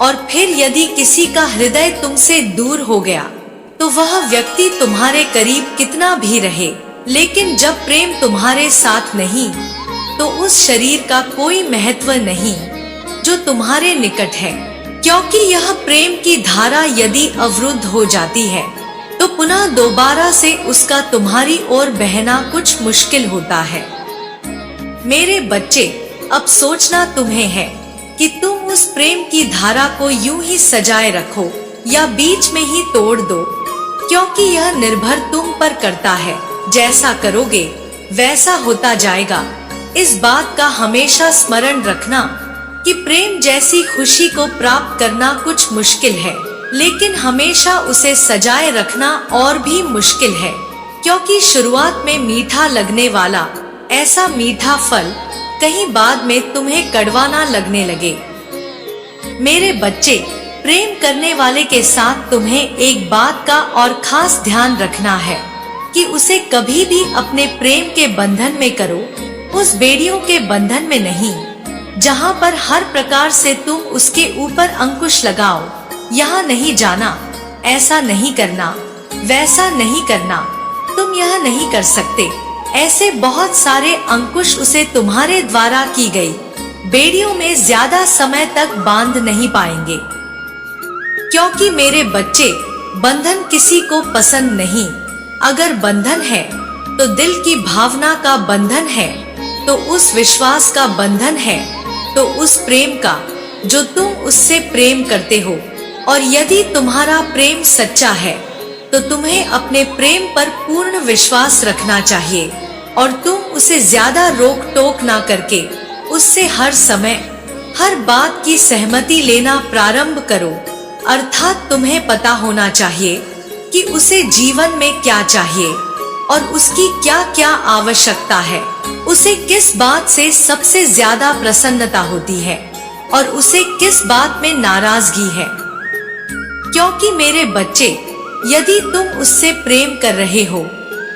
A: और फिर यदि किसी का हृदय तुमसे दूर हो गया तो वह व्यक्ति तुम्हारे करीब कितना भी रहे, लेकिन जब प्रेम तुम्हारे साथ नहीं तो उस शरीर का कोई महत्व नहीं जो तुम्हारे निकट है। क्योंकि यह प्रेम की धारा यदि अवरुद्ध हो जाती है तो पुनः दोबारा से उसका तुम्हारी ओर बहना कुछ मुश्किल होता है। मेरे बच्चे, अब सोचना तुम्हें है कि तुम उस प्रेम की धारा को यूं ही सजाए रखो या बीच में ही तोड़ दो, क्योंकि यह निर्भर तुम पर करता है। जैसा करोगे वैसा होता जाएगा। इस बात का हमेशा स्मरण रखना कि प्रेम जैसी खुशी को प्राप्त करना कुछ मुश्किल है, लेकिन हमेशा उसे सजाए रखना और भी मुश्किल है। क्योंकि शुरुआत में मीठा लगने वाला ऐसा मीठा फल कहीं बाद में तुम्हें कड़वा ना लगने लगे। मेरे बच्चे, प्रेम करने वाले के साथ तुम्हें एक बात का और खास ध्यान रखना है कि उसे कभी भी अपने प्रेम के बंधन में करो, उस बेड़ियों के बंधन में नहीं, जहाँ पर हर प्रकार से तुम उसके ऊपर अंकुश लगाओ। यहाँ नहीं जाना, ऐसा नहीं करना, वैसा नहीं करना, तुम यह नहीं कर सकते, ऐसे बहुत सारे अंकुश उसे तुम्हारे द्वारा की गई बेड़ियों में ज्यादा समय तक बांध नहीं पाएंगे। क्योंकि मेरे बच्चे, बंधन किसी को पसंद नहीं। अगर बंधन है तो दिल की भावना का बंधन है, तो उस विश्वास का बंधन है, तो उस प्रेम का जो तुम उससे प्रेम करते हो। और यदि तुम्हारा प्रेम सच्चा है तो तुम्हें अपने प्रेम पर पूर्ण विश्वास रखना चाहिए और तुम उसे ज्यादा रोक टोक ना करके उससे हर समय हर बात की सहमति लेना प्रारंभ करो। अर्थात तुम्हें पता होना चाहिए कि उसे जीवन में क्या चाहिए और उसकी क्या क्या आवश्यकता है, उसे किस बात से सबसे ज्यादा प्रसन्नता होती है और उसे किस बात में नाराजगी है। क्योंकि मेरे बच्चे, यदि तुम उससे प्रेम कर रहे हो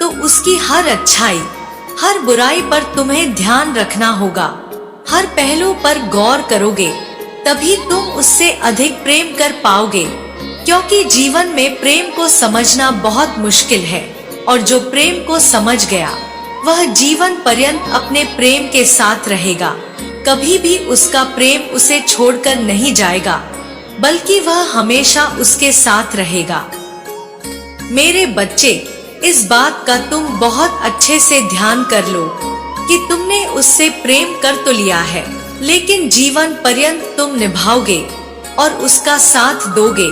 A: तो उसकी हर अच्छाई, हर बुराई पर तुम्हें ध्यान रखना होगा, हर पहलू पर गौर करोगे, तभी तुम उससे अधिक प्रेम कर पाओगे। क्योंकि जीवन में प्रेम को समझना बहुत मुश्किल है और जो प्रेम को समझ गया वह जीवन पर्यंत अपने प्रेम के साथ रहेगा। कभी भी उसका प्रेम उसे छोड़कर नहीं जाएगा, बल्कि वह हमेशा उसके साथ रहेगा। मेरे बच्चे, इस बात का तुम बहुत अच्छे से ध्यान कर लो कि तुमने उससे प्रेम कर तो लिया है, लेकिन जीवन पर्यंत तुम निभाओगे और उसका साथ दोगे,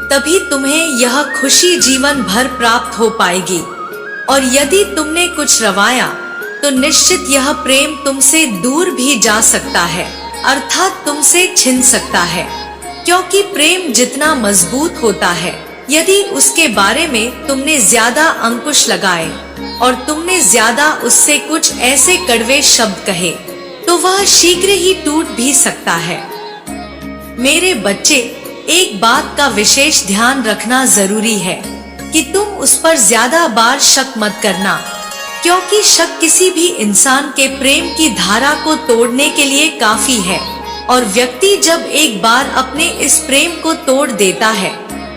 A: तभी तुम्हें यह खुशी जीवन भर प्राप्त हो पाएगी। और यदि तुमने कुछ रवाया तो निश्चित यह प्रेम तुमसे दूर भी जा सकता है, अर्थात तुमसे छिन सकता है। क्योंकि प्रेम जितना मजबूत होता है, यदि उसके बारे में तुमने ज्यादा अंकुश लगाए और तुमने ज्यादा उससे कुछ ऐसे कड़वे शब्द कहे तो वह शीघ्र ही टूट भी सकता है। मेरे बच्चे, एक बात का विशेष ध्यान रखना जरूरी है कि तुम उस पर ज्यादा बार शक मत करना, क्योंकि शक किसी भी इंसान के प्रेम की धारा को तोड़ने के लिए काफी है। और व्यक्ति जब एक बार अपने इस प्रेम को तोड़ देता है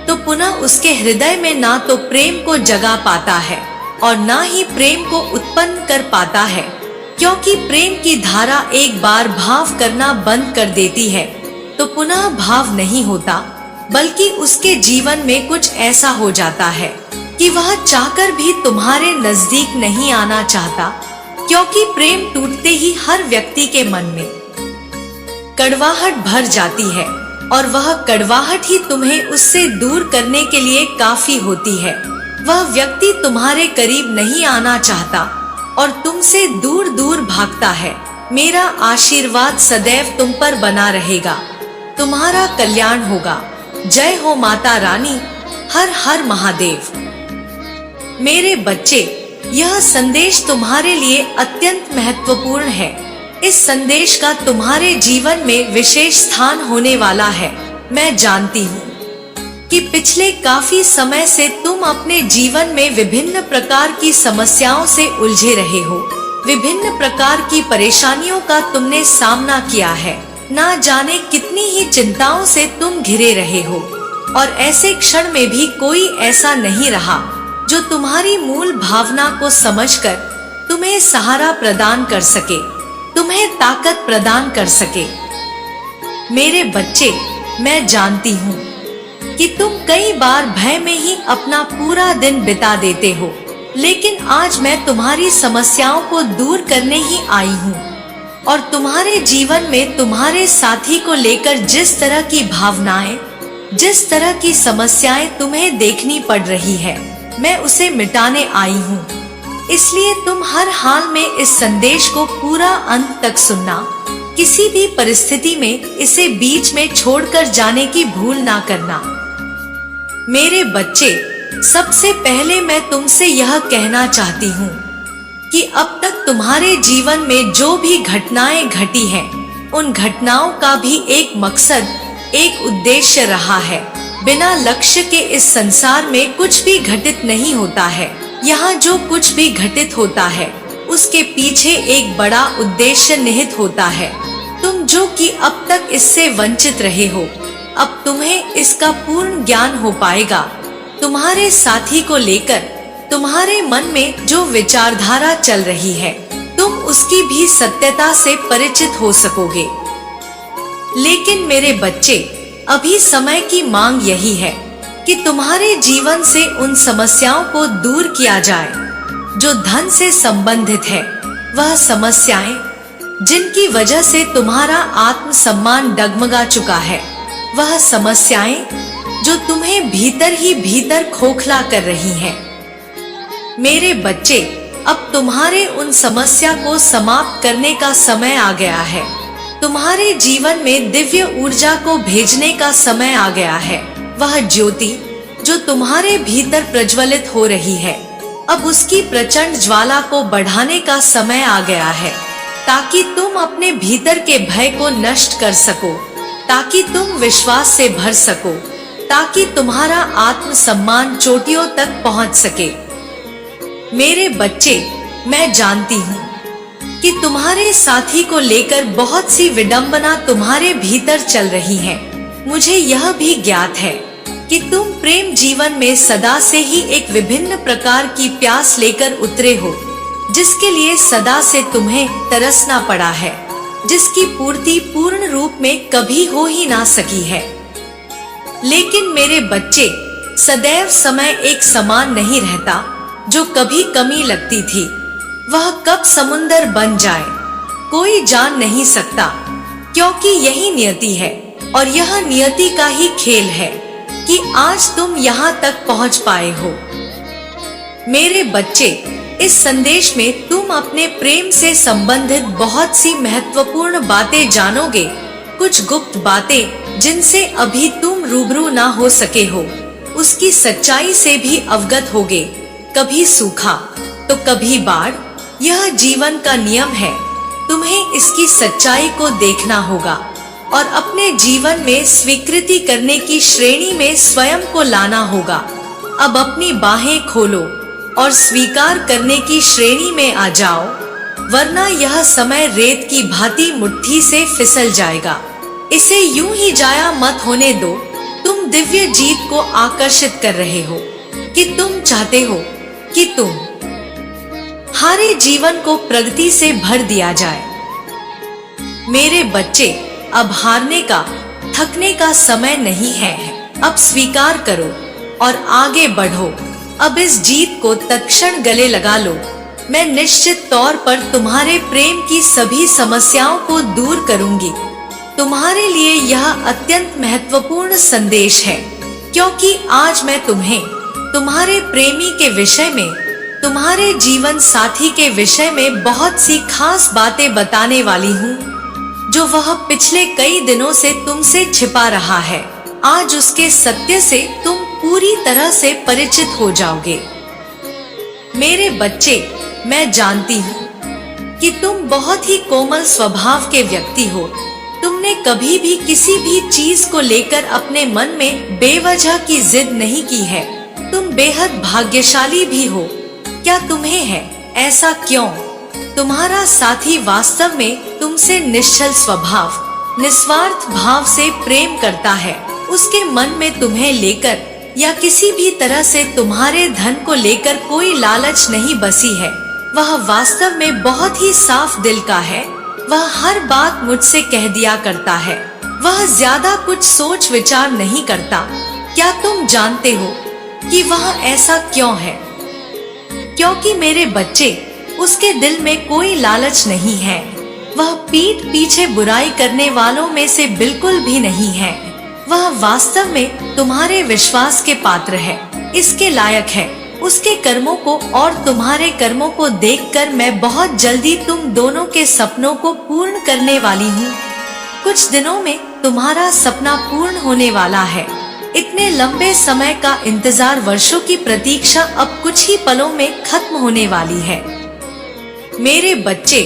A: तो पुनः उसके हृदय में ना तो प्रेम को जगा पाता है और ना ही प्रेम को उत्पन्न कर पाता है। क्योंकि प्रेम की धारा एक बार भाव करना बंद कर देती है तो पुनः भाव नहीं होता, बल्कि उसके जीवन में कुछ ऐसा हो जाता है कि वह चाहकर भी तुम्हारे नजदीक नहीं आना चाहता। क्योंकि प्रेम टूटते ही हर व्यक्ति के मन में कड़वाहट भर जाती है और वह कड़वाहट ही तुम्हें उससे दूर करने के लिए काफी होती है। वह व्यक्ति तुम्हारे करीब नहीं आना चाहता और तुमसे दूर दूर भागता है। मेरा आशीर्वाद सदैव तुम पर बना रहेगा, तुम्हारा कल्याण होगा। जय हो माता रानी, हर हर महादेव। मेरे बच्चे, यह संदेश तुम्हारे लिए अत्यंत महत्वपूर्ण है। इस संदेश का तुम्हारे जीवन में विशेष स्थान होने वाला है। मैं जानती हूँ कि पिछले काफी समय से तुम अपने जीवन में विभिन्न प्रकार की समस्याओं से उलझे रहे हो, विभिन्न प्रकार की परेशानियों का तुमने सामना किया है। ना जाने कितनी ही चिंताओं से तुम घिरे रहे हो और ऐसे क्षण में भी कोई ऐसा नहीं रहा जो तुम्हारी मूल भावना को समझकर तुम्हें सहारा प्रदान कर सके, तुम्हें ताकत प्रदान कर सके। मेरे बच्चे, मैं जानती हूँ कि तुम कई बार भय में ही अपना पूरा दिन बिता देते हो, लेकिन आज मैं तुम्हारी समस्याओं को दूर करने ही आई हूँ और तुम्हारे जीवन में तुम्हारे साथी को लेकर जिस तरह की भावनाएं, जिस तरह की समस्याएं तुम्हें देखनी पड़ रही है, मैं उसे मिटाने आई हूँ। इसलिए तुम हर हाल में इस संदेश को पूरा अंत तक सुनना, किसी भी परिस्थिति में इसे बीच में छोड़कर जाने की भूल ना करना। मेरे बच्चे, सबसे पहले मैं तुमसे यह कहना चाहती हूँ कि अब तक तुम्हारे जीवन में जो भी घटनाएं घटी हैं, उन घटनाओं का भी एक मकसद, एक उद्देश्य रहा है। बिना लक्ष्य के इस संसार में कुछ भी घटित नहीं होता है। यहाँ जो कुछ भी घटित होता है उसके पीछे एक बड़ा उद्देश्य निहित होता है। तुम जो कि अब तक इससे वंचित रहे हो, अब तुम्हें इसका पूर्ण ज्ञान हो पाएगा। तुम्हारे साथी को लेकर तुम्हारे मन में जो विचारधारा चल रही है, तुम उसकी भी सत्यता से परिचित हो सकोगे। लेकिन मेरे बच्चे, अभी समय की मांग यही है कि तुम्हारे जीवन से उन समस्याओं को दूर किया जाए जो धन से संबंधित है। वह समस्याएं जिनकी वजह से तुम्हारा आत्मसम्मान डगमगा चुका है, वह समस्याएं जो तुम्हें भीतर ही भीतर खोखला कर रही हैं। मेरे बच्चे, अब तुम्हारे उन समस्या को समाप्त करने का समय आ गया है। तुम्हारे जीवन में दिव्य ऊर्जा को भेजने का समय आ गया है। वह ज्योति जो तुम्हारे भीतर प्रज्वलित हो रही है, अब उसकी प्रचंड ज्वाला को बढ़ाने का समय आ गया है, ताकि तुम अपने भीतर के भय को नष्ट कर सको, ताकि तुम विश्वास से भर सको, ताकि तुम्हारा आत्मसम्मान चोटियों तक पहुंच सके। मेरे बच्चे, मैं जानती हूँ कि तुम्हारे साथी को लेकर बहुत सी विडंबना तुम्हारे भीतर चल रही है। मुझे यह भी ज्ञात है कि तुम प्रेम जीवन में सदा से ही एक विभिन्न प्रकार की प्यास लेकर उतरे हो, जिसके लिए सदा से तुम्हें तरसना पड़ा है, जिसकी पूर्ति पूर्ण रूप में कभी हो ही ना सकी है। लेकिन मेरे बच्चे, सदैव समय एक समान नहीं रहता। जो कभी कमी लगती थी, वह कब समुंदर बन जाए कोई जान नहीं सकता, क्योंकि यही नियति है और यह नियति का ही खेल है कि आज तुम यहाँ तक पहुँच पाए हो। मेरे बच्चे, इस संदेश में तुम अपने प्रेम से संबंधित बहुत सी महत्वपूर्ण बातें जानोगे, कुछ गुप्त बातें जिनसे अभी तुम रूबरू ना हो सके हो, उसकी सच्चाई से भी अवगत होगे। कभी सूखा तो कभी बाढ़, यह जीवन का नियम है। तुम्हें इसकी सच्चाई को देखना होगा और अपने जीवन में स्वीकृति करने की श्रेणी में स्वयं को लाना होगा। अब अपनी बाहें खोलो और स्वीकार करने की श्रेणी में आ जाओ, वरना यह समय रेत की भांति मुट्ठी से फिसल जाएगा। इसे यूं ही जाया मत होने दो। तुम दिव्य जीत को आकर्षित कर रहे हो कि तुम चाहते हो कि तुम हारे जीवन को प्रगति से भर दिया जाए। मेरे बच्चे, अब हारने का, थकने का समय नहीं है। अब स्वीकार करो और आगे बढ़ो। अब इस जीत को तत्क्षण गले लगा लो। मैं निश्चित तौर पर तुम्हारे प्रेम की सभी समस्याओं को दूर करूंगी। तुम्हारे लिए यह अत्यंत महत्वपूर्ण संदेश है, क्योंकि आज मैं तुम्हें तुम्हारे प्रेमी के विषय में, तुम्हारे जीवन साथी के विषय में बहुत सी खास बातें बताने वाली हूँ, जो वह पिछले कई दिनों से तुमसे छिपा रहा है। आज उसके सत्य से तुम पूरी तरह से परिचित हो जाओगे। मेरे बच्चे, मैं जानती हूँ कि तुम बहुत ही कोमल स्वभाव के व्यक्ति हो। तुमने कभी भी किसी भी चीज को लेकर अपने मन में बेवजह की जिद नहीं की है। तुम बेहद भाग्यशाली भी हो। क्या तुम्हें है? ऐसा क्यों? तुम्हारा साथी वास्तव में तुमसे निश्चल स्वभाव, निस्वार्थ भाव से प्रेम करता है। उसके मन में तुम्हें लेकर या किसी भी तरह से तुम्हारे धन को लेकर कोई लालच नहीं बसी है। वह वास्तव में बहुत ही साफ दिल का है। वह हर बात मुझसे कह दिया करता है। वह ज्यादा कुछ सोच विचार नहीं करता। क्या तुम जानते हो कि वह ऐसा क्यों है? क्योंकि मेरे बच्चे, उसके दिल में कोई लालच नहीं है। वह पीठ पीछे बुराई करने वालों में से बिल्कुल भी नहीं है। वह वास्तव में तुम्हारे विश्वास के पात्र है, इसके लायक है। उसके कर्मों को और तुम्हारे कर्मों को देखकर मैं बहुत जल्दी तुम दोनों के सपनों को पूर्ण करने वाली हूँ। कुछ दिनों में तुम्हारा सपना पूर्ण होने वाला है। इतने लंबे समय का इंतजार, वर्षों की प्रतीक्षा अब कुछ ही पलों में खत्म होने वाली है। मेरे बच्चे,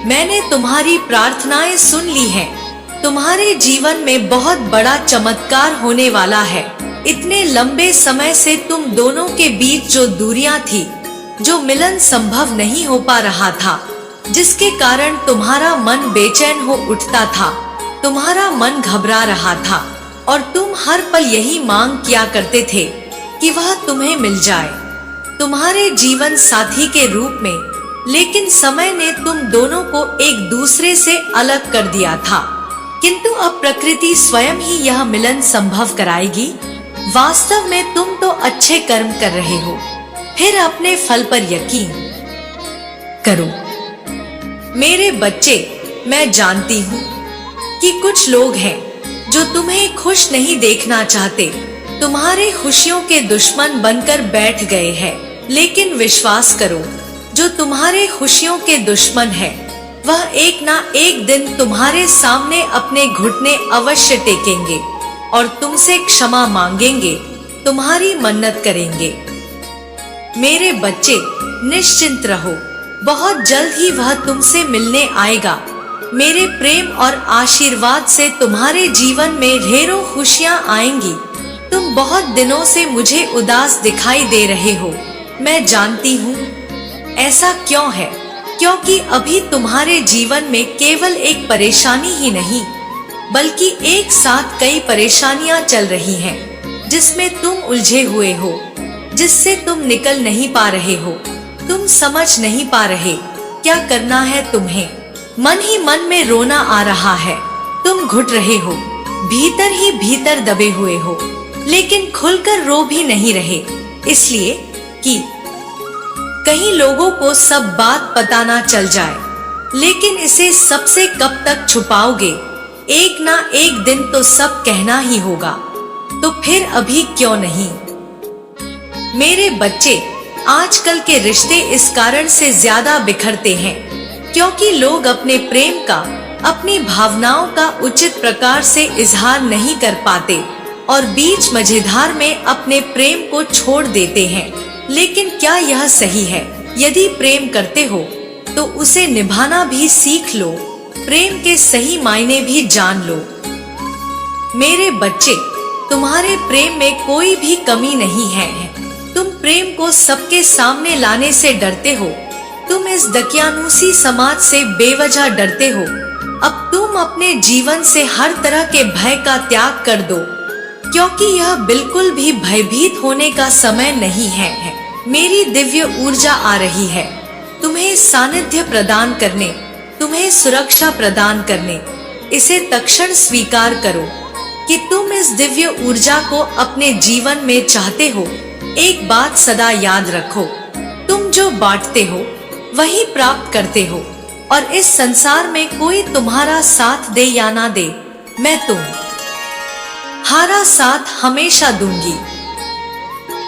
A: मैंने तुम्हारी प्रार्थनाएं सुन ली हैं। तुम्हारे जीवन में बहुत बड़ा चमत्कार होने वाला है। इतने लंबे समय से तुम दोनों के बीच जो दूरियां थी, जो मिलन संभव नहीं हो पा रहा था, जिसके कारण तुम्हारा मन बेचैन हो उठता था, तुम्हारा मन घबरा रहा था और तुम हर पल यही मांग किया करते थे कि वह तुम्हें मिल जाए, तुम्हारे जीवन साथी के रूप में। लेकिन समय ने तुम दोनों को एक दूसरे से अलग कर दिया था, किंतु अब प्रकृति स्वयं ही यह मिलन संभव कराएगी। वास्तव में तुम तो अच्छे कर्म कर रहे हो, फिर अपने फल पर यकीन करो। मेरे बच्चे, मैं जानती हूँ कि कुछ लोग हैं जो तुम्हें खुश नहीं देखना चाहते, तुम्हारे खुशियों के दुश्मन बनकर बैठ गए हैं। लेकिन विश्वास करो, जो तुम्हारे खुशियों के दुश्मन है, वह एक ना एक दिन तुम्हारे सामने अपने घुटने अवश्य टेकेंगे और तुमसे क्षमा मांगेंगे, तुम्हारी मन्नत करेंगे। मेरे बच्चे, निश्चिंत रहो, बहुत जल्द ही वह तुमसे मिलने आएगा। मेरे प्रेम और आशीर्वाद से तुम्हारे जीवन में ढेरों खुशियां आएंगी। तुम बहुत दिनों से मुझे उदास दिखाई दे रहे हो, मैं जानती हूँ। ऐसा क्यों है? क्योंकि अभी तुम्हारे जीवन में केवल एक परेशानी ही नहीं, बल्कि एक साथ कई परेशानियां चल रही हैं, जिसमें तुम उलझे हुए हो, जिससे तुम निकल नहीं पा रहे हो। तुम समझ नहीं पा रहे क्या करना है तुम्हें। मन ही मन में रोना आ रहा है, तुम घुट रहे हो, भीतर ही भीतर दबे हुए हो, लेकिन खुलकर रो भी नहीं रहे, इसलिए कि कहीं लोगों को सब बात पता ना चल जाए। लेकिन इसे सबसे कब तक छुपाओगे? एक ना एक दिन तो सब कहना ही होगा, तो फिर अभी क्यों नहीं? मेरे बच्चे, आजकल के रिश्ते इस कारण से ज्यादा बिखरते हैं क्योंकि लोग अपने प्रेम का, अपनी भावनाओं का उचित प्रकार से इजहार नहीं कर पाते और बीच मझधार में अपने प्रेम को छोड़ देते हैं। लेकिन क्या यह सही है? यदि प्रेम करते हो तो उसे निभाना भी सीख लो, प्रेम के सही मायने भी जान लो। मेरे बच्चे, तुम्हारे प्रेम में कोई भी कमी नहीं है। तुम प्रेम को सबके सामने लाने से डरते हो, तुम इस दकियानूसी समाज से बेवजह डरते हो। अब तुम अपने जीवन से हर तरह के भय का त्याग कर दो, क्योंकि यह बिल्कुल भी भयभीत होने का समय नहीं है। मेरी दिव्य ऊर्जा आ रही है तुम्हें सानिध्य प्रदान करने, तुम्हें सुरक्षा प्रदान करने। इसे तत्क्षण स्वीकार करो कि तुम इस दिव्य ऊर्जा को अपने जीवन में चाहते हो। एक बात सदा याद रखो, तुम जो बांटते हो वही प्राप्त करते हो, और इस संसार में कोई तुम्हारा साथ दे या ना दे, मैं तुम्हारा साथ हमेशा दूंगी।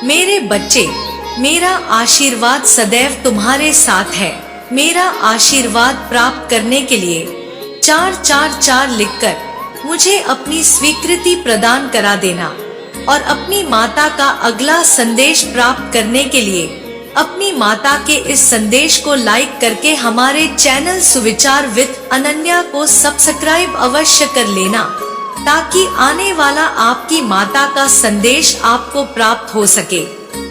A: मेरे बच्चे, मेरा आशीर्वाद सदैव तुम्हारे साथ है। मेरा आशीर्वाद प्राप्त करने के लिए 444 लिखकर मुझे अपनी स्वीकृति प्रदान करा देना, और अपनी माता का अगला संदेश प्राप्त करने के लिए अपनी माता के इस संदेश को लाइक करके हमारे चैनल सुविचार विद अनन्या को सब्सक्राइब अवश्य कर लेना, ताकि आने वाला आपकी माता का संदेश आपको प्राप्त हो सके।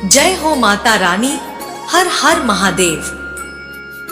A: जय हो माता रानी। हर हर महादेव।